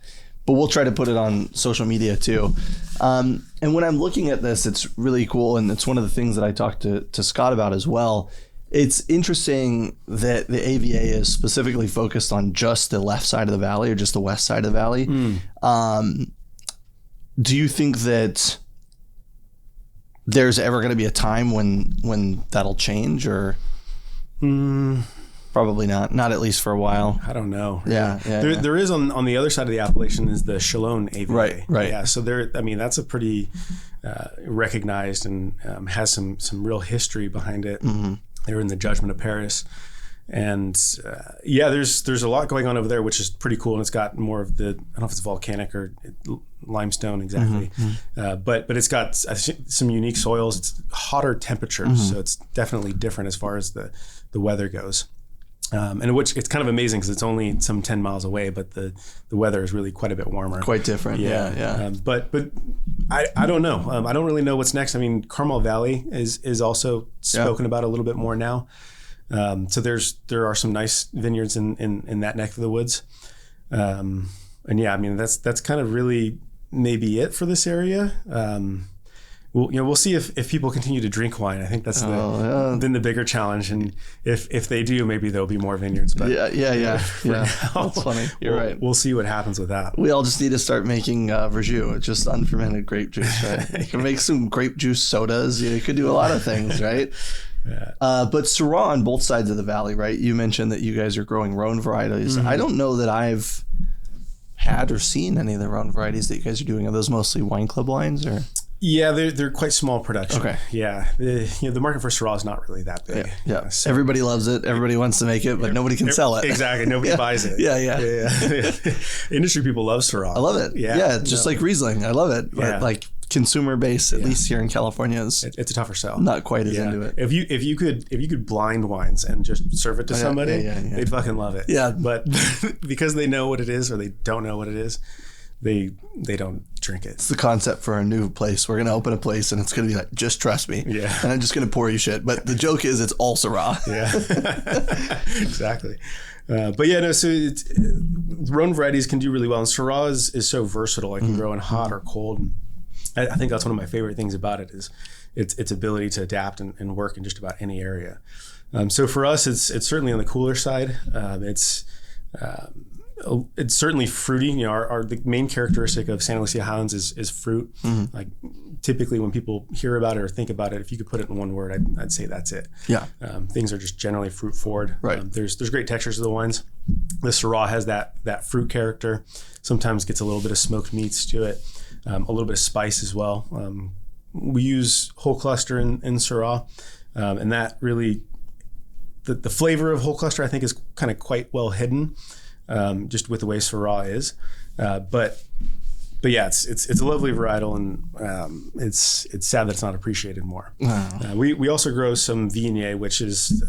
But we'll try to put it on social media too. And when I'm looking at this, it's really cool. And it's one of the things that I talked to Scott about as well. It's interesting that the AVA is specifically focused on just the left side of the valley or just the west side of the valley. Do you think that there's ever going to be a time when that'll change, or probably not at least for a while? I don't know. There is on the other side of the appellation is the Chalone AVA. Right. Yeah. So that's a pretty recognized and has some real history behind it. They were in the Judgment of Paris. And there's a lot going on over there, which is pretty cool. And it's got more of the, I don't know if it's volcanic or limestone exactly, but it's got some unique soils. It's hotter temperatures, so it's definitely different as far as the weather goes. And which it's kind of amazing because it's only some 10 miles away, but the weather is really quite a bit warmer. Quite different. Yeah. But I don't know. I don't really know what's next. I mean, Carmel Valley is also spoken about a little bit more now. So there are some nice vineyards in that neck of the woods. And I mean, that's kind of really maybe it for this area. We'll see if people continue to drink wine. I think that's been the bigger challenge. And if they do, maybe there'll be more vineyards. But yeah. Now, That's funny. You're right. We'll see what happens with that. We all just need to start making verjus, just unfermented grape juice, right? You can make some grape juice sodas. You could do a lot of things, right? Yeah. But Syrah on both sides of the valley, right? You mentioned that you guys are growing Rhone varieties. I don't know that I've had or seen any of the Rhone varieties that you guys are doing. Are those mostly wine club wines, or? Yeah, they're quite small production. Okay. Yeah, the market for Syrah is not really that big. Yeah. So, Everybody loves it. Everybody wants to make it, but nobody can sell it. Exactly. Nobody buys it. Yeah. Industry people love Syrah. I love it. Yeah. Just like Riesling. I love it. But like consumer base, at least here in California, is it's a tougher sell. Not quite as into it. If you could blind wines and just serve it to somebody, they'd fucking love it. Yeah. But because they know what it is or they don't know what it is, they don't drink it. It's the concept for a new place. We're going to open a place and it's going to be like, just trust me. Yeah. And I'm just going to pour you shit. But the joke is it's all Syrah. Yeah. Exactly. So Rhone varieties can do really well. And Syrah is so versatile. It can grow in hot or cold. And I think that's one of my favorite things about it is its ability to adapt and work in just about any area. So for us, it's certainly on the cooler side. It's certainly fruity. The main characteristic of Santa Lucia Highlands is fruit. Like typically when people hear about it or think about it, if you could put it in one word, I'd say that's it. Yeah. Things are just generally fruit forward. Right. There's great textures of the wines. The Syrah has that fruit character. Sometimes gets a little bit of smoked meats to it, a little bit of spice as well. We use whole cluster in Syrah, and that really the flavor of whole cluster I think is kind of quite well hidden. Just with the way Syrah is, but yeah, it's a lovely varietal, and it's sad that it's not appreciated more. We also grow some Viognier, which is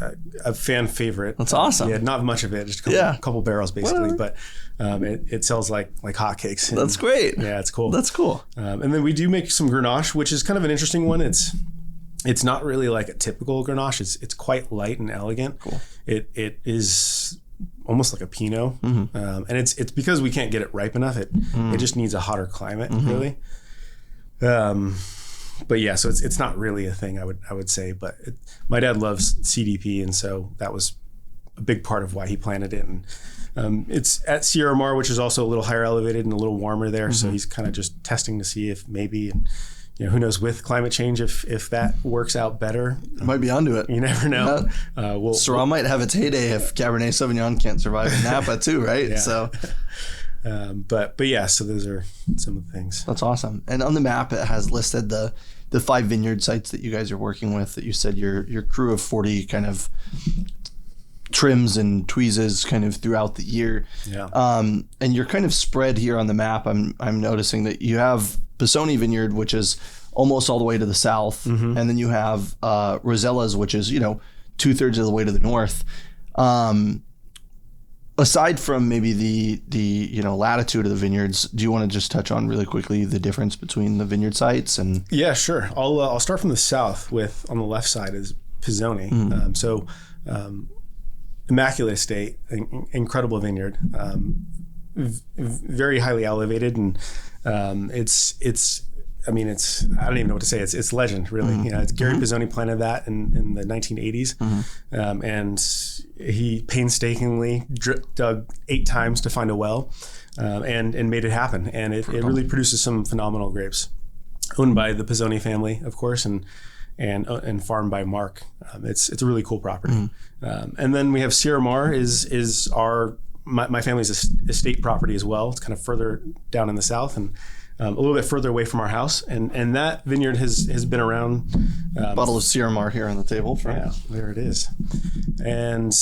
a fan favorite. That's awesome. Yeah, not much of it, just a couple barrels basically, but it sells like hotcakes. That's great. Yeah, it's cool. That's cool. And then we do make some Grenache, which is kind of an interesting one. It's not really like a typical Grenache. It's quite light and elegant. Cool. It is almost like a Pinot, and it's because we can't get it ripe enough. It just needs a hotter climate, really. But yeah, so it's not really a thing I would say. But my dad loves CDP, and so that was a big part of why he planted it. And it's at Sierra Mar, which is also a little higher elevated and a little warmer there. So he's kind of just testing to see if maybe. And, who knows with climate change if that works out better. Might be onto it. You never know. Syrah might have its heyday if Cabernet Sauvignon can't survive in Napa too, right? Yeah. So, but yeah, so those are some of the things. That's awesome. And on the map, it has listed the 5 vineyard sites that you guys are working with. That you said your crew of 40 kind of trims and tweezes kind of throughout the year. Yeah. And you're kind of spread here on the map. I'm noticing that you have Pisoni Vineyard, which is almost all the way to the south, and then you have Rosellas, which is 2/3 of the way to the north. Aside from maybe the latitude of the vineyards, do you want to just touch on really quickly the difference between the vineyard sites? And yeah, sure. I'll start from the south with on the left side is Pisoni. Immaculate estate, incredible vineyard, very highly elevated, and it's I mean, I don't even know what to say. It's legend, really. You know, it's Gary Pizzoni planted that in the 1980s. And he painstakingly dug 8 times to find a well and made it happen. And it really produces some phenomenal grapes, owned by the Pizzoni family, of course, and farmed by Mark. It's a really cool property. And then we have Sierra Mar is my family's estate property as well. It's kind of further down in the south and a little bit further away from our house. And that vineyard has been around. Bottle of Sierra Mar here on the table. Yeah, there it is. And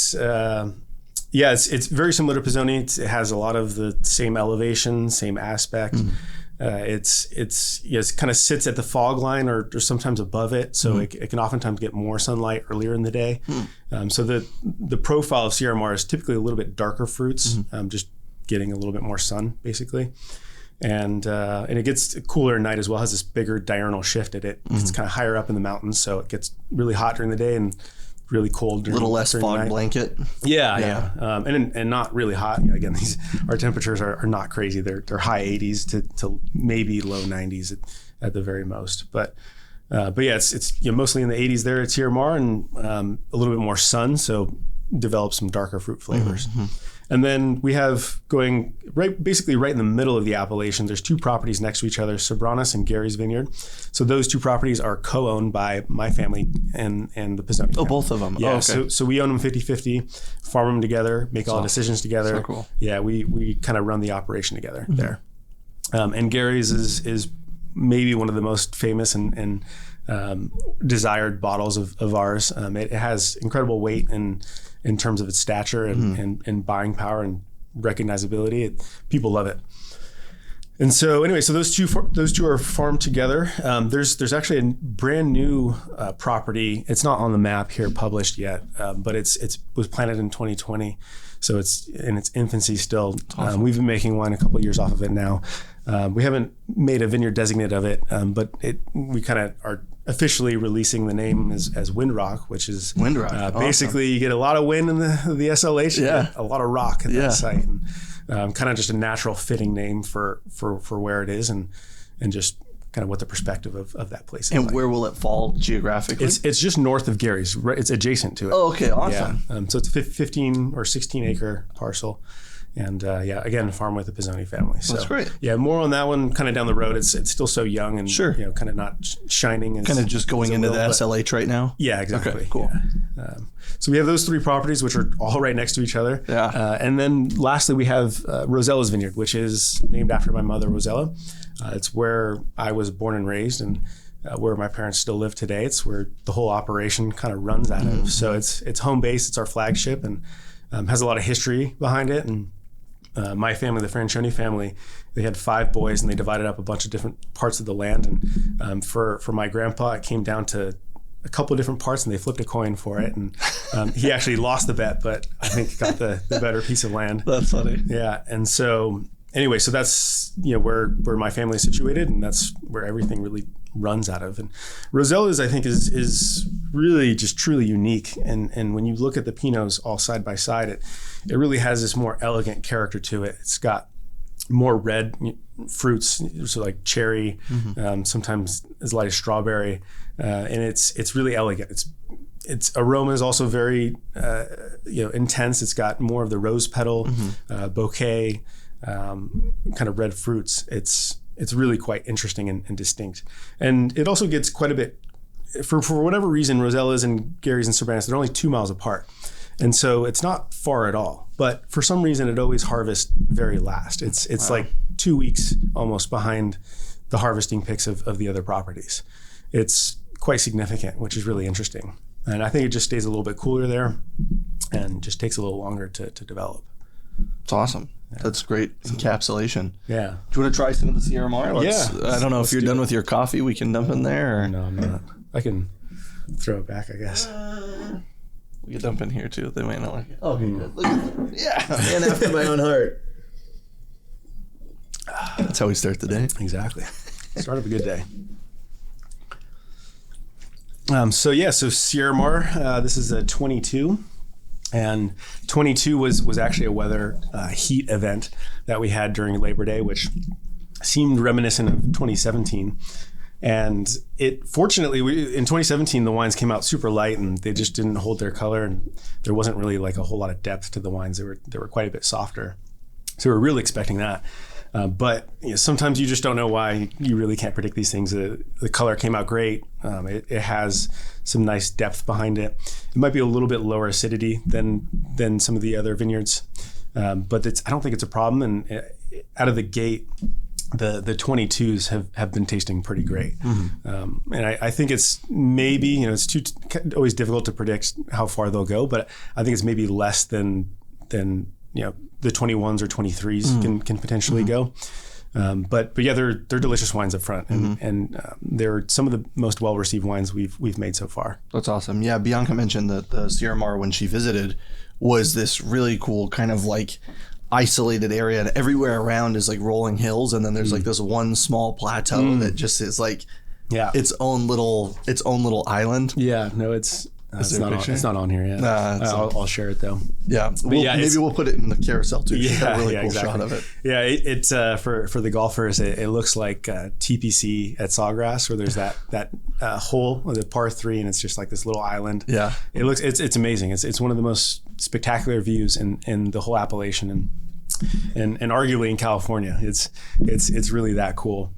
it's very similar to Pizzoni. It has a lot of the same elevation, same aspect. It kind of sits at the fog line or sometimes above it, so it can oftentimes get more sunlight earlier in the day. So the profile of Sierra Mar is typically a little bit darker fruits, just getting a little bit more sun, basically. And it gets cooler at night as well. It has this bigger diurnal shift at it. It's kind of higher up in the mountains, so it gets really hot during the day and really cold during a little less during fog the night. blanket. Yeah. And not really hot. Again, our temperatures are not crazy. They're high 80s to maybe low 90s at the very most. But yeah, it's mostly in the 80s there at Sierra Mar, and a little bit more sun, so develop some darker fruit flavors. And then we have going basically right in the middle of the appellation, there's 2 properties next to each other, Sobranis and Gary's Vineyard. So those 2 properties are co-owned by my family and the Pizzoni family. Oh, both of them. Yeah, okay. so we own them 50-50, farm them together, make all the decisions together. So cool. Yeah, we kind of run the operation together there. And Gary's is maybe one of the most famous and desired bottles of ours. It has incredible weight in terms of its stature and buying power and recognizability. People love it. And so anyway, so those two are farmed together. There's actually a brand new property. It's not on the map here published yet, but it was planted in 2020. So it's in its infancy still. Awesome. We've been making wine a couple of years off of it now. We haven't made a vineyard designate of it, but we kind of are officially releasing the name as Windrock, which is Windrock. basically you get a lot of wind in the SLH, Yeah. a lot of rock at that site, and kind of just a natural fitting name for where it is and just kind of what the perspective of that place is. And like. where will it fall geographically? It's just north of Gary's, right? It's adjacent to it. Oh, okay, awesome. Yeah. So it's a 15 or 16 acre parcel. And again, farm with the Pizzoni family. So, that's great. Yeah, more on that one kind of down the road. It's still so young and Sure. kind of not shining. As, Kind of just going as it into will, the but- SLH right now? Yeah, exactly. Okay, cool. Yeah. So we have those 3 properties, which are all right next to each other. Yeah. And then lastly, we have Rosella's Vineyard, which is named after my mother, Rosella. It's where I was born and raised, and where my parents still live today. It's where the whole operation kind of runs out of. So it's home base. It's our flagship, and has a lot of history behind it. And my family, the Franscioni family, they had 5 boys, and they divided up a bunch of different parts of the land. And for my grandpa, it came down to a couple of different parts, and they flipped a coin for it. And he actually lost the bet, but I think got the better piece of land. That's funny. Yeah. And so anyway, so that's where my family is situated, and that's where everything really runs out of. And Rosella's, I think, is really just truly unique. And when you look at the Pinots all side by side, it really has this more elegant character to it. It's got more red fruits, so like cherry, sometimes as light as strawberry, and it's really elegant. Its aroma is also very intense. It's got more of the rose petal bouquet, kind of red fruits. It's really quite interesting and distinct. And it also gets quite a bit, for whatever reason, Rosella's and Gary's and Sobranis, they're only 2 miles apart. And so it's not far at all. But for some reason, it always harvests very last. It's Wow. like 2 weeks almost behind the harvesting picks of the other properties. It's quite significant, which is really interesting. And I think it just stays a little bit cooler there and just takes a little longer to develop. It's awesome. That's great encapsulation. Yeah. Do you want to try some of the Sierra Mar? Yeah. I don't know if you're done with your coffee. We can dump in there. Or No, I'm not. I can throw it back, I guess. we can dump in here too. They might not like it. Okay, good. Look at that. Yeah. And after my own heart. That's how we start the day. Exactly. Start of a good day. So Sierra Mar, this is a 22. And 22 was actually a weather heat event that we had during Labor Day, which seemed reminiscent of 2017. And fortunately, in 2017, the wines came out super light and they just didn't hold their color. And there wasn't really like a whole lot of depth to the wines. They were quite a bit softer. So we're really expecting that. But sometimes you just don't know why. You really can't predict these things. The color came out great. It has some nice depth behind it. It might be a little bit lower acidity than some of the other vineyards. But I don't think it's a problem. And out of the gate, the 22s have been tasting pretty great. And I think it's maybe, it's always difficult to predict how far they'll go, but I think it's maybe less than the 21s or 23s can potentially go. But yeah, they're delicious wines up front, and they're some of the most well-received wines we've made so far. That's awesome. Yeah, Bianca mentioned that the Sierra Mar, when she visited, was this really cool kind of like isolated area, and everywhere around is like rolling hills, and then there's like this one small plateau that just is like its own little island. Yeah, no, it's not on here yet. I'll share it though. Yeah, maybe we'll put it in the carousel too. Yeah, a really cool exactly. shot of it. Yeah, it's for the golfers. It looks like TPC at Sawgrass, where there's that hole, the par 3, and it's just like this little island. Yeah, it's amazing. It's one of the most spectacular views in the whole appellation and arguably in California. It's really that cool.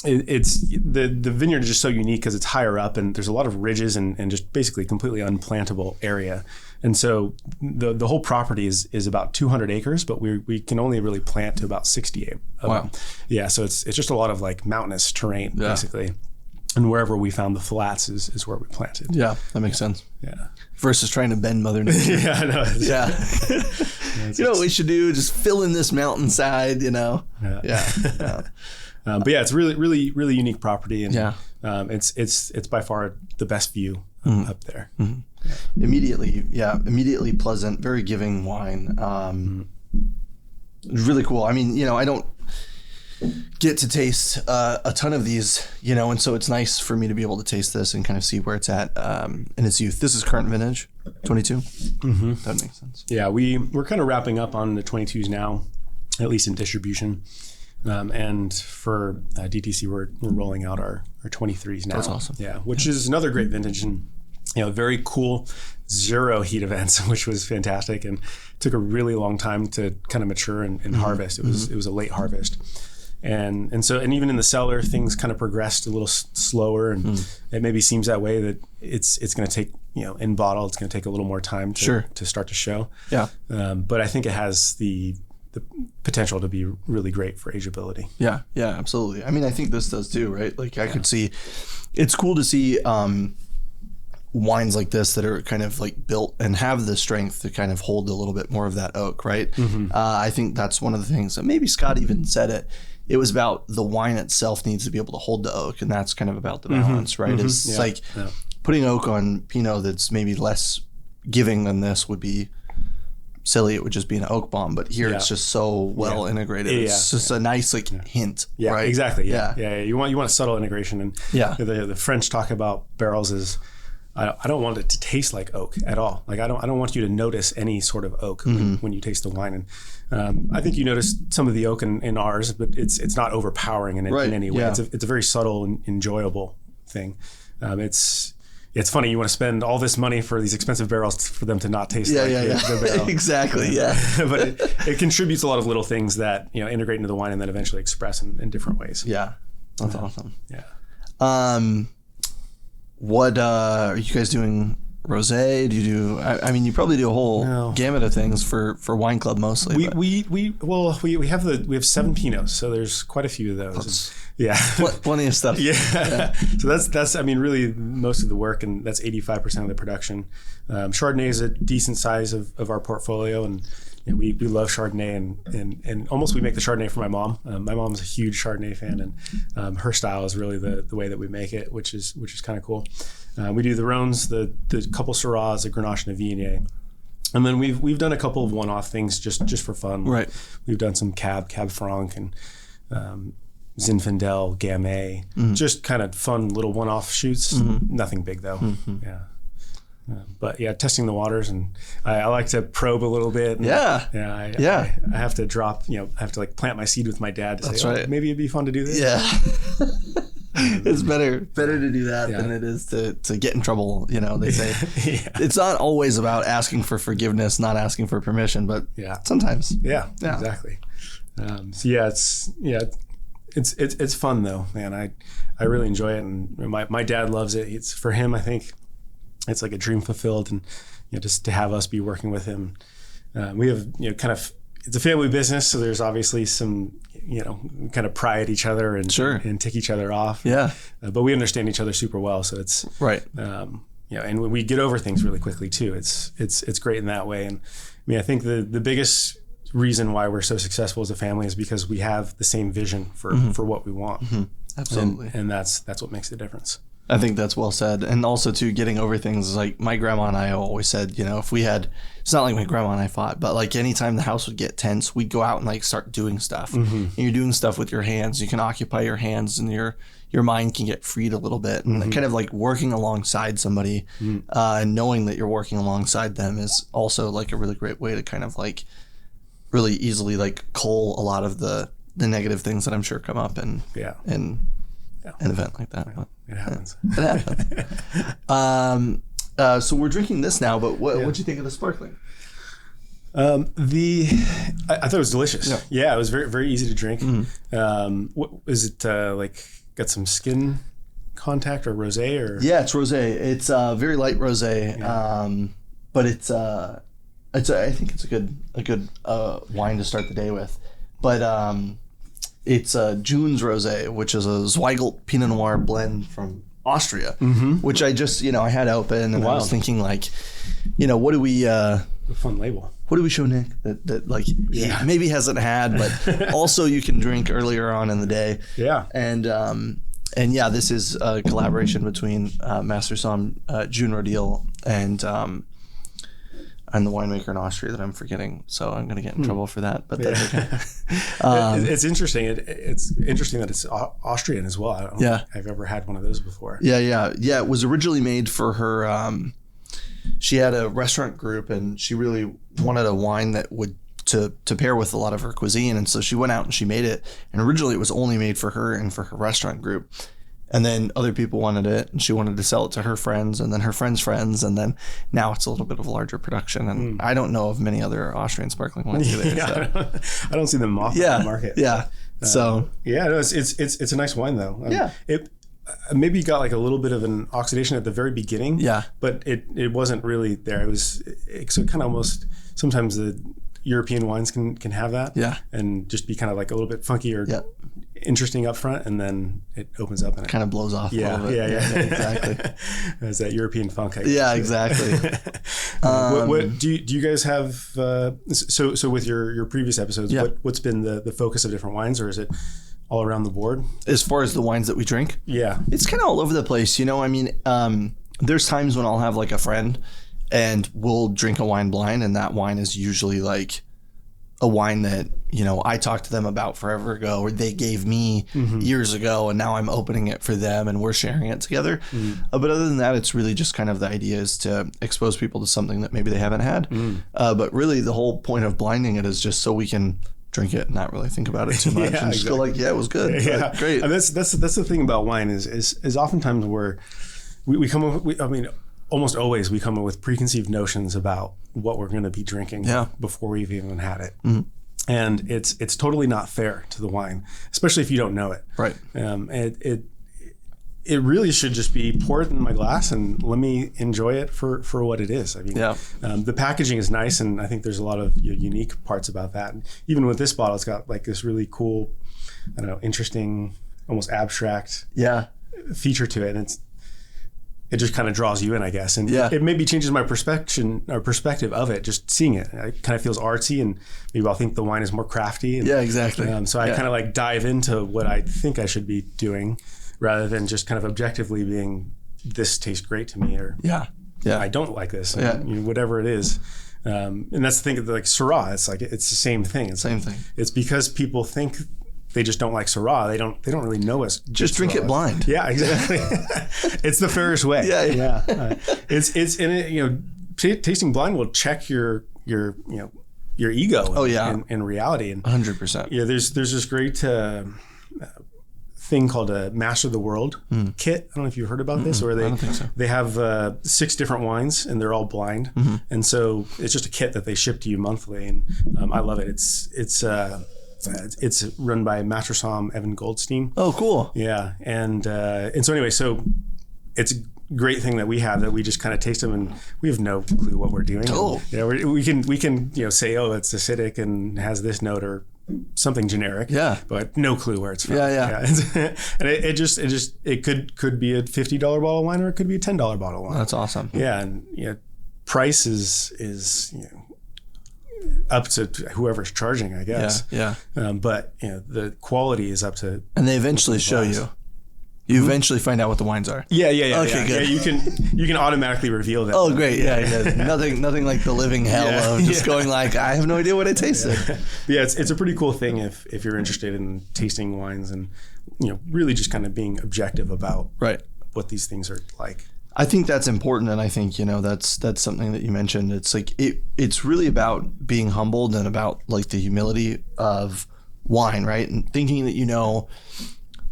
It's the vineyard is just so unique because it's higher up and there's a lot of ridges and just basically completely unplantable area. And so the whole property is about 200 acres, but we can only really plant to about 60 of them. Yeah, so it's just a lot of like mountainous terrain basically. And wherever we found the flats is where we planted. Yeah, that makes sense. Yeah. Versus trying to bend Mother Nature. Yeah, I know. Yeah. You know what we should do? Just fill in this mountainside, Yeah. But yeah, it's really, really, really unique property, and it's by far the best view up there. Yeah. Immediately pleasant, very giving wine. Really cool. I mean, I don't get to taste a ton of these, and so it's nice for me to be able to taste this and kind of see where it's at in its youth. This is current vintage, 22. That makes sense. Yeah, we're kind of wrapping up on the 22s now, at least in distribution. And for DTC, we're rolling out our 23s now. That's awesome. Yeah, which is another great vintage, and very cool, 0 heat events, which was fantastic, and took a really long time to kind of mature and harvest. It was a late harvest, and even in the cellar, things kind of progressed a little slower, and it maybe seems that way that it's going to take in bottle, it's going to take a little more time to start to show. Yeah, but I think it has the potential to be really great for ageability. Yeah, absolutely. I mean, I think this does too, right? Like I could see, it's cool to see wines like this that are kind of like built and have the strength to kind of hold a little bit more of that oak, right? I think that's one of the things that maybe Scott even said it. It was about the wine itself needs to be able to hold the oak, and that's kind of about the balance, right? It's like putting oak on Pinot that's maybe less giving than this would be silly. It would just be an oak bomb, but here it's just so well integrated. It's just a nice hint. Yeah, right? Exactly. Yeah. You want a subtle integration, and the French talk about barrels as I don't want it to taste like oak at all. Like I don't want you to notice any sort of oak when you taste the wine. And I think you notice some of the oak in ours, but it's not overpowering in any way. It's a very subtle and enjoyable thing. It's funny, you want to spend all this money for these expensive barrels for them to not taste like the barrel. Exactly, But it contributes a lot of little things that integrate into the wine and then eventually express in different ways. Yeah, that's awesome. Yeah. What are you guys doing? Rosé? Do you do? I mean, you probably do a whole gamut of things for wine club mostly. We have 7 Pinots, so there's quite a few of those. Plenty of stuff. So that's I mean really most of the work, and that's 85% of the production. Chardonnay is a decent size of our portfolio, and we love Chardonnay, and almost we make the Chardonnay for my mom. My mom's a huge Chardonnay fan, and her style is really the way that we make it, which is kind of cool. We do the Rhones, the couple Syrahs, a Grenache, and a Viognier. And then we've done a couple of one-off things just for fun. Right. We've done some Cab Franc, and Zinfandel, Gamay, just kind of fun little one-off shoots. Nothing big though. Yeah. But yeah, testing the waters, and I like to probe a little bit. And, Yeah. I have to drop, I have to like plant my seed with my dad to say, right. Maybe it'd be fun to do this. Yeah. It's better to do that than it is to get in trouble. They say it's not always about asking for forgiveness, not asking for permission, but sometimes. Yeah, exactly. It's fun though, man. I really enjoy it, and my dad loves it. It's for him, I think it's like a dream fulfilled, and just to have us be working with him. We have kind of, it's a family business, so there's obviously some kind of pry at each other and tick each other off. Yeah. But we understand each other super well, so it's right. And we get over things really quickly too. It's great in that way. And I think the biggest reason why we're so successful as a family is because we have the same vision for what we want. Mm-hmm. Absolutely. And that's what makes the difference. I think that's well said. And also too, getting over things, like my grandma and I always said, if we had, it's not like my grandma and I fought, but like anytime the house would get tense, we'd go out and like start doing stuff. And you're doing stuff with your hands. You can occupy your hands, and your mind can get freed a little bit. And kind of like working alongside somebody and knowing that you're working alongside them is also like a really great way to kind of like really easily like cull a lot of the negative things that I'm sure come up in an event like that. But, it happens. It happens. So we're drinking this now, but what'd you think of the sparkling? I thought it was delicious. Yeah, it was very, very easy to drink. What is it like? Got some skin contact or rosé or? Yeah, it's rosé. It's very light rosé, but it's I think it's a good wine to start the day with. But it's June's Rosé, which is a Zweigelt Pinot Noir blend from Austria, which I just, I had open, and I was thinking like, what do we... a fun label. What do we show Nick that like he maybe hasn't had, but also you can drink earlier on in the day. Yeah. And this is a collaboration between Master Somm, June Rodil, and the winemaker in Austria that I'm forgetting, so I'm going to get in trouble for that. But that's okay. It's interesting. It's interesting that it's Austrian as well. I don't think I've ever had one of those before. Yeah. It was originally made for her. She had a restaurant group, and she really wanted a wine that would to pair with a lot of her cuisine, and so she went out and she made it. And originally, it was only made for her and for her restaurant group. And then other people wanted it, and she wanted to sell it to her friends, and then her friends' friends, and then now it's a little bit of a larger production. And I don't know of many other Austrian sparkling wines either. I don't see them off the market. Yeah. It's a nice wine though. It maybe got like a little bit of an oxidation at the very beginning. Yeah. But it wasn't really there. It was so kind of almost, sometimes the European wines can have that. Yeah. And just be kind of like a little bit funky or interesting up front, and then it opens up and it kind of blows off a little bit. Yeah, exactly. It's that European funk, I guess. Yeah, exactly. What do you guys have? So with your previous episodes, what's been the focus of different wines, or is it all around the board? As far as the wines that we drink? Yeah. It's kind of all over the place. There's times when I'll have like a friend and we'll drink a wine blind, and that wine is usually like a wine that, I talked to them about forever ago, or they gave me years ago, and now I'm opening it for them and we're sharing it together. But other than that, it's really just kind of the idea is to expose people to something that maybe they haven't had. But really the whole point of blinding it is just so we can drink it and not really think about it too much and just go like, it was good. Yeah. Great. And that's the thing about wine is oftentimes we come up with, almost always we come up with preconceived notions about what we're going to be drinking before we've even had it. And it's totally not fair to the wine, especially if you don't know it. Right. It really should just be poured in my glass and let me enjoy it for what it is. I mean, the packaging is nice, and I think there's a lot of unique parts about that. And even with this bottle, it's got like this really cool, interesting, almost abstract feature to it, and it just kind of draws you in, I guess. And it maybe changes my perspective of it, just seeing it. It kind of feels artsy, and maybe I'll think the wine is more crafty. And, exactly. So I kind of like dive into what I think I should be doing, rather than just kind of objectively being, this tastes great to me, or I don't like this, and, whatever it is. And that's the thing, like Syrah, it's the same thing. It's because people think they just don't like Syrah. They don't really know us. Just drink it blind. Yeah, exactly. It's the fairest way. Yeah. It's in it. Tasting blind will check your ego. Oh yeah. In reality, and 100%. Yeah, there's this great thing called a Master of the World kit. I don't know if you've heard about this, or I don't think so. they have 6 different wines and they're all blind, and so it's just a kit that they ship to you monthly, and I love it. It's run by Master Somm Evan Goldstein. Oh, cool. Yeah, and so anyway, so it's a great thing that we have, that we just kind of taste them and we have no clue what we're doing. Oh. Yeah, we can say, oh, it's acidic and has this note or something generic. Yeah. But no clue where it's from. Yeah. And it could be a $50 bottle of wine, or it could be a $10 bottle of wine. That's awesome. Yeah, and price is up to whoever's charging, I guess. Yeah. But the quality is up to. And they eventually show you. You eventually find out what the wines are. Yeah. Okay, good. Yeah, you can automatically reveal that. Oh, great. Yeah. Nothing like the living hell of just going like, I have no idea what I tasted. Yeah, it's a pretty cool thing if you're interested in tasting wines and really just kind of being objective about what these things are like. I think that's important, and I think that's something that you mentioned. It's like it's really about being humbled and about like the humility of wine, right? And thinking that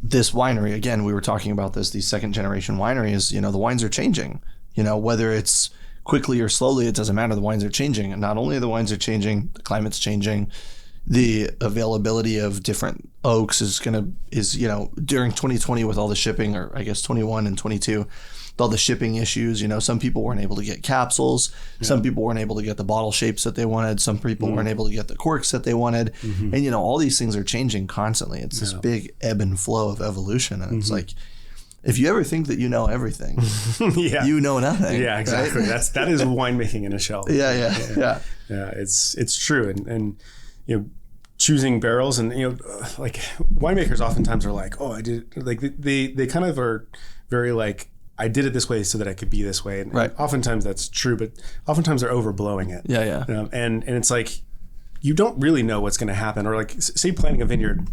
this winery, again, we were talking about these second generation wineries, the wines are changing, whether it's quickly or slowly, it doesn't matter. The wines are changing, and not only the wines are changing, the climate's changing. The availability of different oaks is during 2020 with all the shipping, or I guess 21 and 22, with all the shipping issues, some people weren't able to get capsules. Yeah. Some people weren't able to get the bottle shapes that they wanted. Some people weren't able to get the corks that they wanted. And, all these things are changing constantly. It's this big ebb and flow of evolution. And it's like, if you ever think that you know everything, you know nothing. Yeah, exactly. Right? That is winemaking in a shell. Yeah. It's true. And choosing barrels, and like winemakers oftentimes are like, oh, I did, like they kind of are very like, I did it this way so that I could be this way. And oftentimes that's true, but oftentimes they're overblowing it. Yeah. And it's like, you don't really know what's going to happen. Or like, say planting a vineyard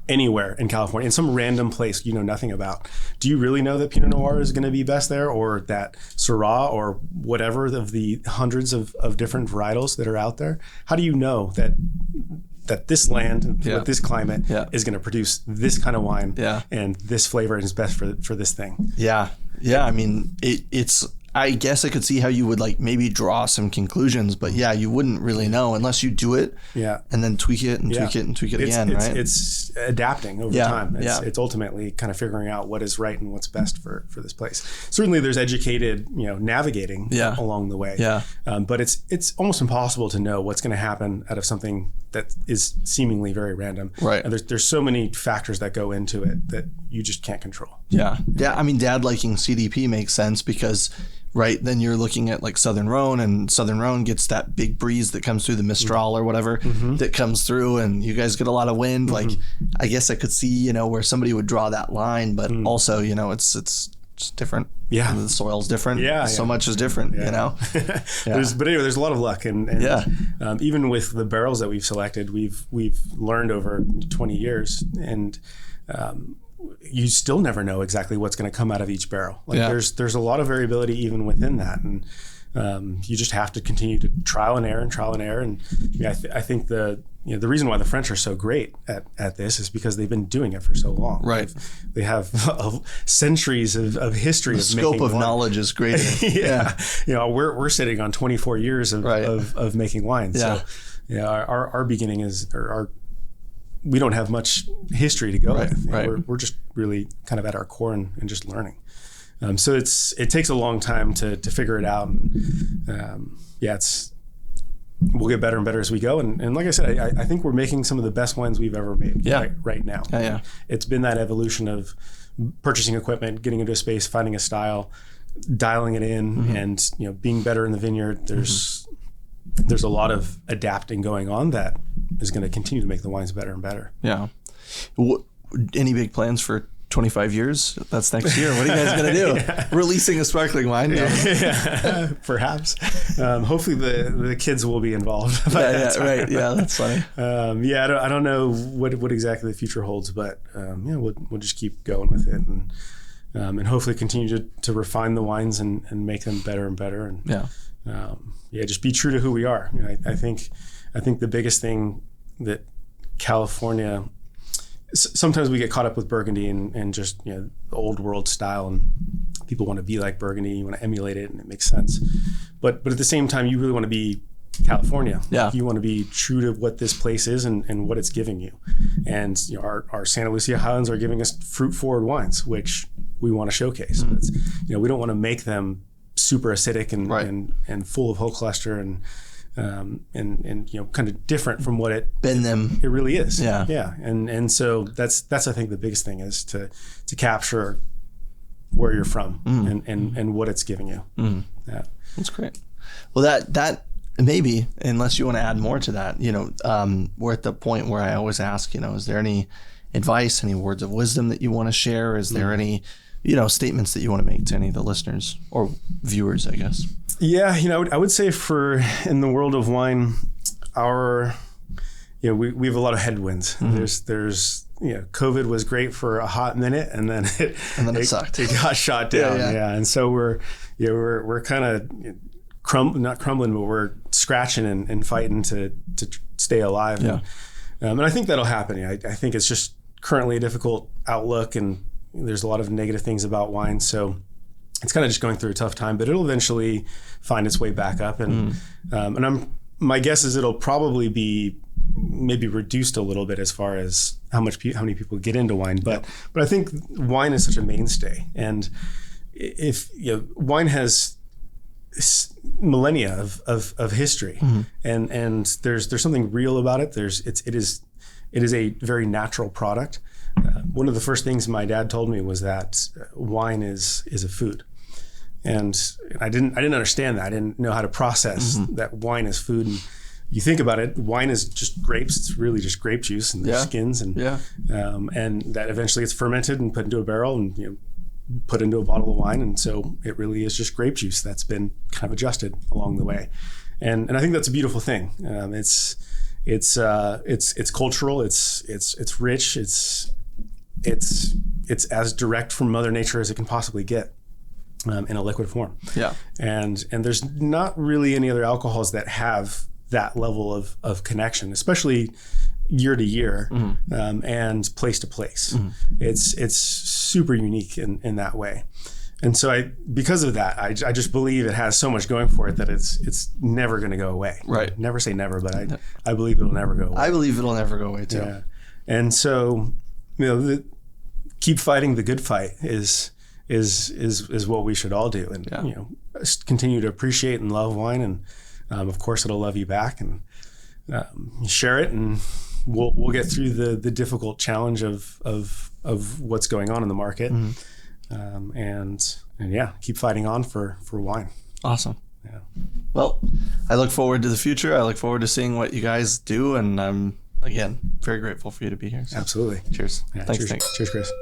anywhere in California, in some random place you know nothing about. Do you really know that Pinot Noir is going to be best there, or that Syrah, or whatever of the hundreds of different varietals that are out there? How do you know that this land with this climate is going to produce this kind of wine and this flavor is best for this thing? Yeah. I mean, it's. I guess I could see how you would like maybe draw some conclusions, but you wouldn't really know unless you do it. Yeah. And then tweak it and tweak it and tweak it again, right? It's adapting over time. It's ultimately kind of figuring out what is right and what's best for this place. Certainly there's educated, navigating along the way. Yeah. But it's almost impossible to know what's going to happen out of something that is seemingly very random. Right. And there's so many factors that go into it that you just can't control. Yeah. I mean, Dad liking CDP makes sense because then you're looking at like Southern Rhone, and Southern Rhone gets that big breeze that comes through, the Mistral or whatever that comes through, and you guys get a lot of wind. Like, I guess I could see, where somebody would draw that line, but also, it's different. Yeah. The soil's different. Yeah. So much is different, But anyway, there's a lot of luck. And even with the barrels that we've selected, we've learned over 20 years, and you still never know exactly what's going to come out of each barrel. Like there's a lot of variability even within that, and you just have to continue to trial and error. And I think the reason why the French are so great at this is because they've been doing it for so long. Right. They have centuries of history. The scope of knowledge is great. We're sitting on 24 years of making wine. Yeah. So our beginning is we don't have much history to go with. We're just really kind of at our core and just learning. So it takes a long time to figure it out. And, we'll get better and better as we go. And like I said, I think we're making some of the best wines we've ever made right now. Yeah. It's been that evolution of purchasing equipment, getting into a space, finding a style, dialing it in, and being better in the vineyard. There's a lot of adapting going on that is going to continue to make the wines better and better. Yeah. Any big plans for 25 years. That's next year. What are you guys going to do? Releasing a sparkling wine? No. Yeah, perhaps. Hopefully the kids will be involved. Right. Yeah, that's funny. I don't know what exactly the future holds, but we'll just keep going with it and hopefully continue to refine the wines and make them better and better. And just be true to who we are. I think the biggest thing that California, sometimes we get caught up with Burgundy and just the old world style, and people want to be like Burgundy, you want to emulate it, and it makes sense. But at the same time, you really want to be California. Yeah. You want to be true to what this place is and what it's giving you. And our Santa Lucia Highlands are giving us fruit forward wines, which we want to showcase. We don't want to make them super acidic and full of whole cluster and kind of different from what it really is. And so that's I think the biggest thing is to capture where you're from and what it's giving you. Yeah, that's great. Well, that maybe, unless you want to add more to that, we're at the point where I always ask, is there any advice, any words of wisdom that you want to share? Is there any statements that you want to make to any of the listeners or viewers, I guess? Yeah, I would say in the world of wine, we have a lot of headwinds. There's COVID was great for a hot minute, and then it sucked. It got shot down. Yeah. And so we're kind of not crumbling, but we're scratching and fighting to stay alive. Yeah. And I think that'll happen. I think it's just currently a difficult outlook, and there's a lot of negative things about wine. So it's kind of just going through a tough time, but it'll eventually find its way back up. And my guess is it'll probably be maybe reduced a little bit as far as how many people get into wine. But I think wine is such a mainstay, and if wine has millennia of history, and there's something real about it. It is a very natural product. One of the first things my dad told me was that wine is a food, and I didn't understand that. I didn't know how to process that wine is food. And you think about it, wine is just grapes. It's really just grape juice and their skins, and that eventually gets fermented and put into a barrel and put into a bottle of wine. And so it really is just grape juice that's been kind of adjusted along the way. And I think that's a beautiful thing. It's cultural. It's rich. It's as direct from Mother Nature as it can possibly get in a liquid form. Yeah. And there's not really any other alcohols that have that level of connection, especially year to year and place to place. It's super unique in that way. And so because of that, I just believe it has so much going for it that it's never going to go away. Right. Never say never, but I believe it'll never go away. I believe it'll never go away too. Yeah. And so, keep fighting the good fight is what we should all do. And, continue to appreciate and love wine. And, of course it'll love you back, and share it, and we'll get through the difficult challenge of what's going on in the market. And keep fighting on for wine. Awesome. Yeah. Well, I look forward to the future. I look forward to seeing what you guys do, and I'm again very grateful for you to be here. So. Absolutely. Cheers. Yeah, Thanks, cheers. Nick. Cheers, Chris.